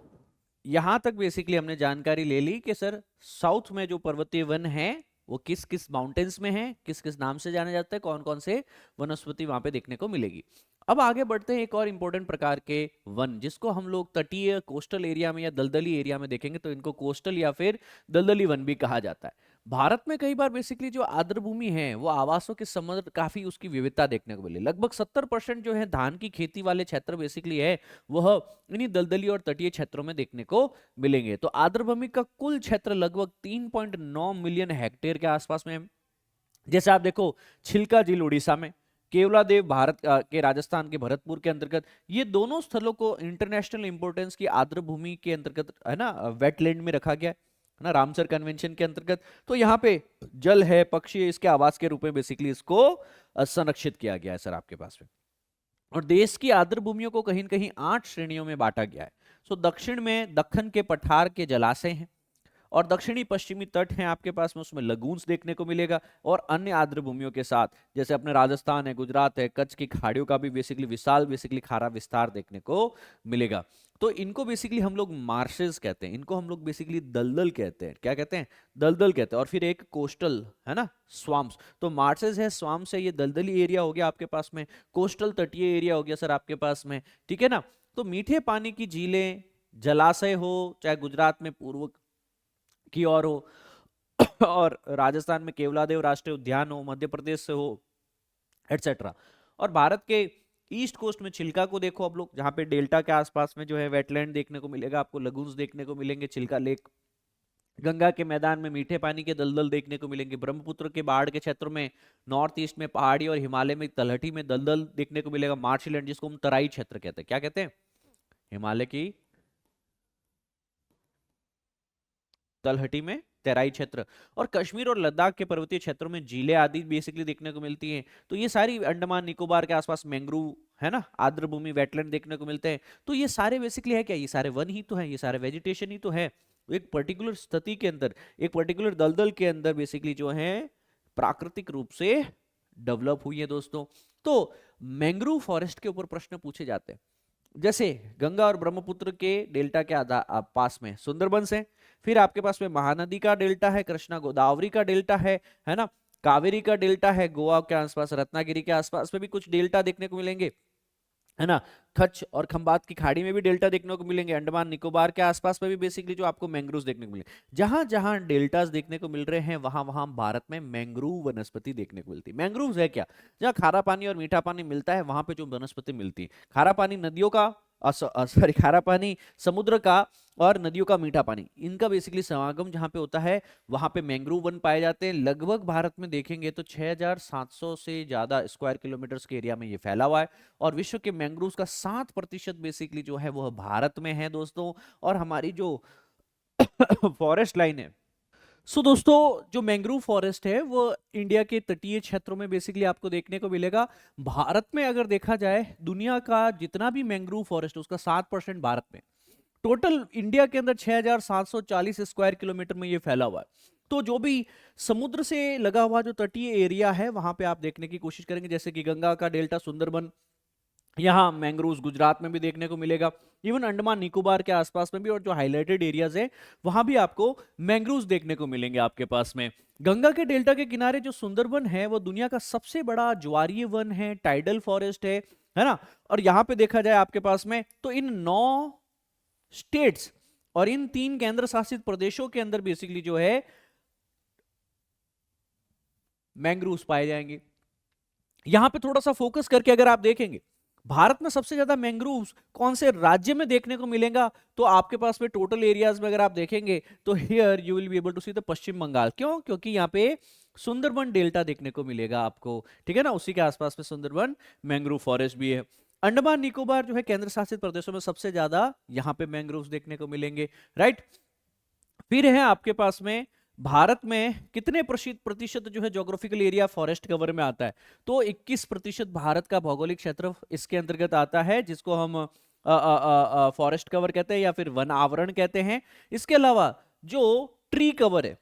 यहां तक बेसिकली हमने जानकारी ले ली कि सर साउथ में जो पर्वतीय वन है वो किस किस माउंटेन्स में है, किस किस नाम से जाने जाता है, कौन कौन से वनस्पति वहां पे देखने को मिलेगी। अब आगे बढ़ते हैं, एक और इंपॉर्टेंट प्रकार के वन जिसको हम लोग तटीय कोस्टल एरिया में या दलदली एरिया में देखेंगे, तो इनको कोस्टल या फिर दलदली वन भी कहा जाता है। भारत में कई बार बेसिकली जो आर्द्र भूमि है वो आवासों के संबंध काफी उसकी विविधता देखने को मिली। लगभग 70% जो है धान की खेती वाले क्षेत्र बेसिकली है वह इन्हीं दलदली और तटीय क्षेत्रों में देखने को मिलेंगे। तो आर्द्र भूमि का कुल क्षेत्र लगभग 3.9 मिलियन हेक्टेयर के आसपास में है। जैसे आप देखो, छिलका झील उड़ीसा में, केवलादेव भारत के राजस्थान के भरतपुर के अंतर्गत, ये दोनों स्थलों को इंटरनेशनल इंपोर्टेंस की आर्द्र भूमि के अंतर्गत है ना, वेटलैंड में रखा गया है ना, रामसर कन्वेंशन के अंतर्गत। तो यहाँ पे जल है, पक्षी है, इसके आवास के रूप में बेसिकली इसको संरक्षित किया गया है सर आपके पास में। और देश की आर्द्र भूमियों को कहीं न कहीं 8 श्रेणियों में बांटा गया है। सो दक्षिण में दक्कन के पठार के जलाशय हैं, और दक्षिणी पश्चिमी तट हैं आपके पास में, उसमें लगून्स देखने को मिलेगा। और अन्य आर्द्र भूमियों के साथ जैसे अपने राजस्थान है, गुजरात है, कच्छ की खाड़ियों का भी बेसिकली विशाल बेसिकली खारा विस्तार देखने को मिलेगा। तो इनको बेसिकली हम लोग मार्शेस कहते हैं, इनको हम लोग बेसिकली दलदल कहते हैं। क्या कहते हैं? दलदल कहते हैं। और फिर एक कोस्टल है ना, स्वाम्स। तो मार्शेस है, स्वाम्स है, ये दलदली एरिया हो गया आपके पास में। कोस्टल तटीय एरिया हो गया सर आपके पास में, ठीक है ना। तो मीठे पानी की झीलें, जलाशय हो, चाहे गुजरात में पूर्व की ओर हो और राजस्थान में केवलादेव राष्ट्रीय उद्यान हो, मध्य प्रदेश से हो, एटसेट्रा। और भारत के ईस्ट कोस्ट में चिल्का को देखो आप लोग, जहां पे डेल्टा के आसपास में जो है वेटलैंड देखने को मिलेगा आपको, लगून्स देखने को मिलेंगे, चिल्का लेक। गंगा के मैदान में मीठे पानी के दलदल देखने को मिलेंगे। ब्रह्मपुत्र के बाढ़ के क्षेत्र में नॉर्थ ईस्ट में पहाड़ी और हिमालय में तलहटी में दलदल देखने को मिलेगा। मार्शलैंड जिसको हम तराई क्षेत्र कहते हैं, क्या कहते हैं? हिमालय की तलहटी में तराई क्षेत्र। और कश्मीर और लद्दाख के पर्वतीय क्षेत्रों में झीलें आदि बेसिकली देखने को मिलती हैं। तो ये सारी अंडमान निकोबार के आसपास मैंग्रोव है ना, आर्द्र भूमि, वेटलैंड देखने को मिलते हैं। तो ये सारे बेसिकली है क्या? ये सारे वन ही तो है, ये सारे वेजिटेशन ही तो है। एक पर्टिकुलर स्थिति के अंदर, एक पर्टिकुलर दलदल के अंदर बेसिकली जो है प्राकृतिक रूप से डेवलप हुई है दोस्तों। तो मैंग्रोव फॉरेस्ट के ऊपर प्रश्न पूछे जाते हैं। जैसे गंगा और ब्रह्मपुत्र के डेल्टा के पास में सुंदरबंस है, फिर आपके पास में महानदी का डेल्टा है, कृष्णा गोदावरी का डेल्टा है ना, कावेरी का डेल्टा है, गोवा के आसपास, रत्नागिरी के आसपास में भी कुछ डेल्टा देखने को मिलेंगे, है ना। कच्छ और खंबात की खाड़ी में भी डेल्टा देखने को मिलेंगे। अंडमान निकोबार के आसपास में भी बेसिकली जो आपको मैंग्रोव देखने को मिलेंगे। जहां जहां डेल्टास देखने को मिल रहे हैं वहां वहां भारत में मैंग्रोव वनस्पति देखने को मिलती है। मैंग्रोव है क्या? जहां खारा पानी और मीठा पानी मिलता है वहां पे जो वनस्पति मिलती है। खारा पानी नदियों का, सॉरी, खारा पानी समुद्र का, और नदियों का मीठा पानी, इनका बेसिकली समागम जहां पे होता है वहां पे मैंग्रोव वन पाए जाते हैं। लगभग भारत में देखेंगे तो 6700 से ज्यादा स्क्वायर किलोमीटर के एरिया में ये फैला हुआ है। और विश्व के मैंग्रोव का 7% बेसिकली जो है वह भारत में है दोस्तों। और हमारी जो फॉरेस्ट लाइन है, सो दोस्तों जो मैंग्रोव फॉरेस्ट है वो इंडिया के तटीय क्षेत्रों में बेसिकली आपको देखने को मिलेगा। भारत में अगर देखा जाए, दुनिया का जितना भी मैंग्रोव फॉरेस्ट उसका 7% भारत में। टोटल इंडिया के अंदर 6740 स्क्वायर किलोमीटर में ये फैला हुआ है। तो जो भी समुद्र से लगा हुआ जो तटीय एरिया है वहां पे आप देखने की कोशिश करेंगे, जैसे कि गंगा का डेल्टा, सुंदरबन, यहाँ मैंग्रोव्स गुजरात में भी देखने को मिलेगा। इवन अंडमान निकोबार के आसपास में भी, और जो हाईलाइटेड एरियाज है वहां भी आपको मैंग्रोव्स देखने को मिलेंगे आपके पास में। गंगा के डेल्टा के किनारे जो सुंदरबन है वो दुनिया का सबसे बड़ा ज्वारीय वन है, टाइडल फॉरेस्ट है ना। और यहां पे देखा जाए आपके पास में तो इन 9 स्टेट्स और इन 3 केंद्र शासित प्रदेशों के अंदर बेसिकली जो है मैंग्रोव्स पाए जाएंगे। यहां पे थोड़ा सा फोकस करके अगर आप देखेंगे भारत में सबसे ज्यादा मैंग्रोव्स कौन से राज्य में देखने को मिलेगा, तो आपके पास में टोटल एरियाज में अगर आप देखेंगे तो here you will be able to see the Paschim Bangal. क्यों? क्योंकि यहाँ पे सुंदरबन डेल्टा देखने को मिलेगा आपको, ठीक है ना, उसी के आसपास में सुंदरबन मैंग्रोव फॉरेस्ट भी है। अंडमान निकोबार जो है केंद्र शासित प्रदेशों में सबसे ज्यादा यहाँ पे मैंग्रोव्स देखने को मिलेंगे, राइट। फिर है आपके पास में भारत में कितने प्रतिशत जो है ज्योग्राफिकल एरिया फॉरेस्ट कवर में आता है, तो 21% भारत का भौगोलिक क्षेत्र इसके अंतर्गत आता है, जिसको हम फॉरेस्ट कवर कहते हैं या फिर वन आवरण कहते हैं। इसके अलावा जो ट्री कवर है,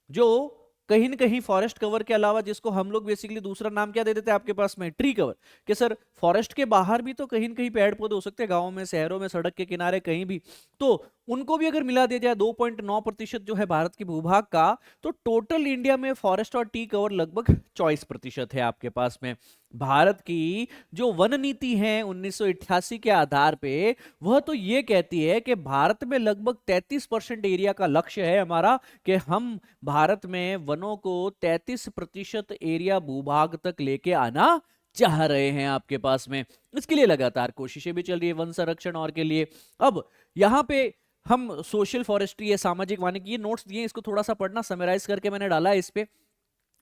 जो कहीं न कहीं फॉरेस्ट कवर के अलावा जिसको हम लोग बेसिकली दूसरा नाम क्या दे देते हैं आपके पास में, ट्री कवर, कि सर फॉरेस्ट के बाहर भी तो कहीं न कहीं पेड़ पौधे हो सकते हैं, गांवों में, शहरों में, सड़क के किनारे, कहीं भी, तो उनको भी अगर मिला दिया जाए 2.9% जो है भारत के भूभाग का, तो टोटल इंडिया में फॉरेस्ट और ट्री कवर लगभग 24% है आपके पास में। भारत की जो वन नीति है 1988 के आधार पे, वह तो ये कहती है कि भारत में लगभग 33% एरिया का लक्ष्य है हमारा, कि हम भारत में वनों को 33% एरिया भूभाग तक लेके आना चाह रहे हैं आपके पास में। इसके लिए लगातार कोशिशें भी चल रही है वन संरक्षण और के लिए। अब यहां पे हम सोशल फॉरेस्ट्री है, सामाजिक वानिकी, ये नोट्स दिए, इसको थोड़ा सा पढ़ना, समराइज करके मैंने डाला है इस पे।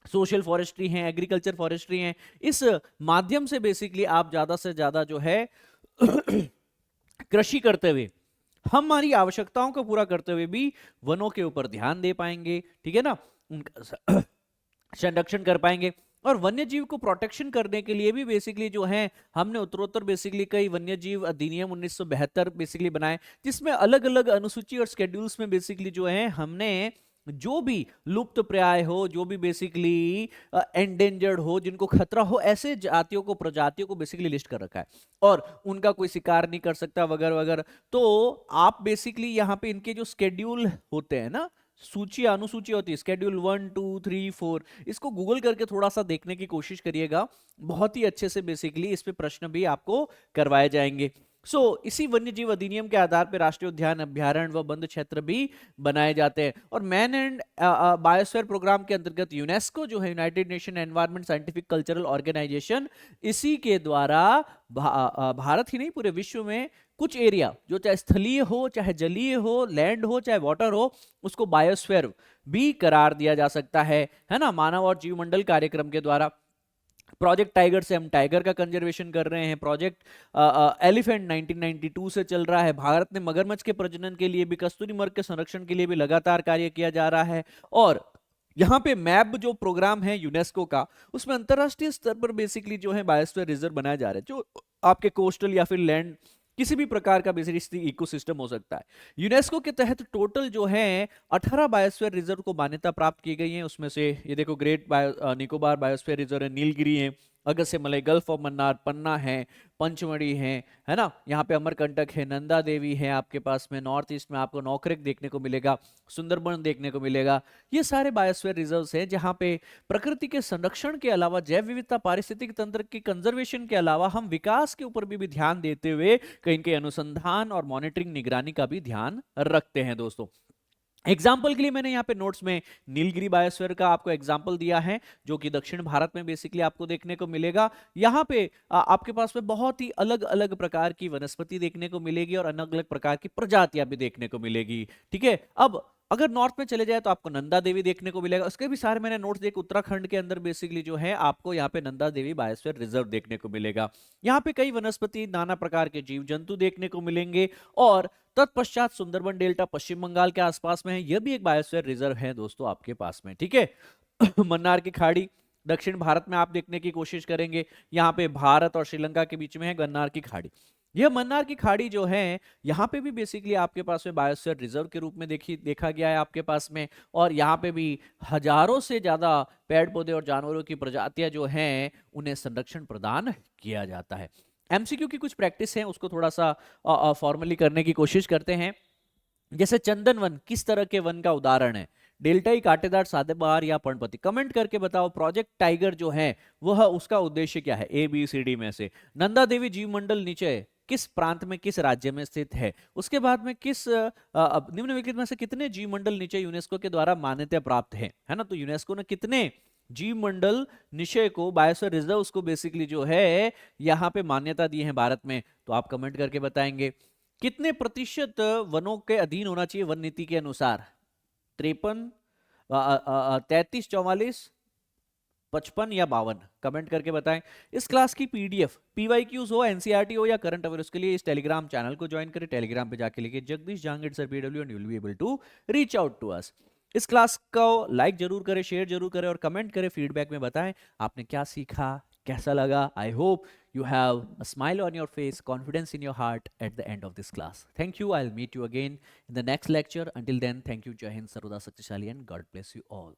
सोशल फॉरेस्ट्री है, एग्रीकल्चर फॉरेस्ट्री है, इस माध्यम से बेसिकली आप ज्यादा से ज्यादा जो है कृषि करते हुए, हमारी आवश्यकताओं को पूरा करते हुए भी वनों के ऊपर ध्यान दे पाएंगे, ठीक है ना, उनका संरक्षण कर पाएंगे। और वन्य जीव को प्रोटेक्शन करने के लिए भी बेसिकली जो है हमने उत्तरोत्तर बेसिकली कई वन्य जीव अधिनियम 1972 बेसिकली बनाए, जिसमें अलग अलग अनुसूची और स्केड्यूल्स में बेसिकली जो है हमने जो भी लुप्त प्राय हो, जो भी बेसिकली एंडेंजर्ड हो, जिनको खतरा हो, ऐसे जातियों को, प्रजातियों को बेसिकली लिस्ट कर रखा है, और उनका कोई शिकार नहीं कर सकता वगैरह वगैरह। तो आप बेसिकली यहाँ पे इनके जो स्केड्यूल होते हैं ना, सूची अनुसूची होती है, स्केड्यूल 1 2 3 4, इसको गूगल करके थोड़ा सा देखने की कोशिश करिएगा, बहुत ही अच्छे से बेसिकली इस पे प्रश्न भी आपको करवाए जाएंगे। इसी वन्यजीव अधिनियम के आधार पर राष्ट्रीय उद्यान, अभ्यारण्य व बंद क्षेत्र भी बनाए जाते हैं। और मैन एंड बायोस्फीयर प्रोग्राम के अंतर्गत यूनेस्को जो है, United Nation Environment Scientific Cultural Organisation, इसी के द्वारा भारत ही नहीं पूरे विश्व में कुछ एरिया जो चाहे स्थलीय हो, चाहे जलीय हो, लैंड हो, चाहे वाटर हो, उसको बायोस्फीयर भी करार दिया जा सकता है ना, मानव और जीवमंडल कार्यक्रम के द्वारा। प्रोजेक्ट टाइगर से हम टाइगर का कंजर्वेशन कर रहे हैं, प्रोजेक्ट एलिफेंट 1992 से चल रहा है, भारत ने मगरमच्छ के प्रजनन के लिए भी, कस्तूरी मृग के संरक्षण के लिए भी लगातार कार्य किया जा रहा है। और यहाँ पे मैप जो प्रोग्राम है यूनेस्को का, उसमें अंतरराष्ट्रीय स्तर पर बेसिकली जो है बायोस्फीयर रिजर्व बनाया जा रहा है, जो आपके कोस्टल या फिर लैंड किसी भी प्रकार का बेसिकली इकोसिस्टम हो सकता है। यूनेस्को के तहत टोटल जो है 18 बायोस्फीयर रिजर्व को मान्यता प्राप्त की गई है। उसमें से ये देखो, ग्रेट निकोबार बायोस्फीयर रिजर्व है, नीलगिरी है, अगस्त्य मलय, गल्फ ऑफ मन्नार, पन्ना है, पंचमढ़ी है ना, यहाँ पे अमरकंटक है, नंदा देवी है, आपके पास में नॉर्थ ईस्ट में आपको नौकरेक देखने को मिलेगा, सुंदरबन देखने को मिलेगा। ये सारे बायोस्फीयर रिजर्व्स हैं जहाँ पे प्रकृति के संरक्षण के अलावा, जैव विविधता, पारिस्थितिक तंत्र की कंजर्वेशन के अलावा हम विकास के ऊपर भी ध्यान देते हुए कहीं के अनुसंधान और मॉनिटरिंग, निगरानी का भी ध्यान रखते हैं दोस्तों। एग्जाम्पल के लिए मैंने यहाँ पे नोट्स में नीलगिरी बायोस्फीयर का आपको एग्जाम्पल दिया है, जो कि दक्षिण भारत में बेसिकली आपको देखने को मिलेगा। यहाँ पे आपके पास में बहुत ही अलग अलग प्रकार की वनस्पति देखने को मिलेगी और अलग अलग प्रकार की प्रजातियां भी देखने को मिलेगी, ठीक है। अब अगर नॉर्थ में चले जाए तो आपको नंदा देवी देखने को मिलेगा, उसके भी सारे मैंने नोट्स देख, उत्तराखंड के अंदर बेसिकली जो है आपको यहाँ पे नंदा देवी बायोस्फीयर रिजर्व देखने को मिलेगा। यहाँ पे कई वनस्पति, नाना प्रकार के जीव जंतु देखने को मिलेंगे। और तत्पश्चात सुंदरबन डेल्टा पश्चिम बंगाल के आसपास में है, यह भी एक बायोस्फीयर रिजर्व है दोस्तों आपके पास में, ठीक है। मन्नार की खाड़ी दक्षिण भारत में आप देखने की कोशिश करेंगे, यहाँ पे भारत और श्रीलंका के बीच में है मन्नार की खाड़ी। यह मन्नार की खाड़ी जो है, यहाँ पे भी बेसिकली आपके पास में बायोस्फीयर रिजर्व के रूप में देखा गया है आपके पास में। और यहाँ पे भी हजारों से ज्यादा पेड़ पौधे और जानवरों की प्रजातियां जो हैं, उन्हें संरक्षण प्रदान किया जाता है। एमसीक्यू की कुछ प्रैक्टिस है, उसको थोड़ा सा फॉर्मली करने की कोशिश करते हैं। जैसे चंदन वन किस तरह के वन का उदाहरण है? डेल्टाई, कांटेदार, सादेबहार या पर्णपति? कमेंट करके बताओ। प्रोजेक्ट टाइगर जो है वह उसका उद्देश्य क्या है? ए बी सी डी में से। नंदा देवी जीव मंडल नीचे किस प्रांत में, किस राज्य में स्थित है? उसके बाद में किस निम्नलिखित में से कितने जीव मंडल नीचे यूनेस्को के द्वारा मान्यता प्राप्त है ना? तो यूनेस्को ने कितने जीव मंडल निश्चय को, बायोस्फीयर रिजर्व को बेसिकली जो है यहाँ पे मान्यता दी है भारत में? तो आप कमेंट करके बताएंगे। कितने प्रतिशत वनों के अधीन होना चाहिए वन नीति के अनुसार? 53, 33, 44, 55 या 52? कमेंट करके बताएं। इस क्लास की पीडीएफ, पीवाईक्यूज हो, एनसीईआरटी हो या करंट अफेयर, उसके लिए इस टेलीग्राम चैनल को ज्वाइन करें। टेलीग्राम पे जाके लिखिए Jagdish Jahangir sir PW and you will be able to reach out to us. इस क्लास को लाइक जरूर करें, शेयर जरूर करें और कमेंट करें, फीडबैक में बताएं आपने क्या सीखा, कैसा लगा। I hope you have a smile on your face, confidence in your heart at the end of this class. Thank you. I'll meet you again in the next lecture. Until then, thank you. Jai Hind, Sarvada Shaktishali, and God bless you all.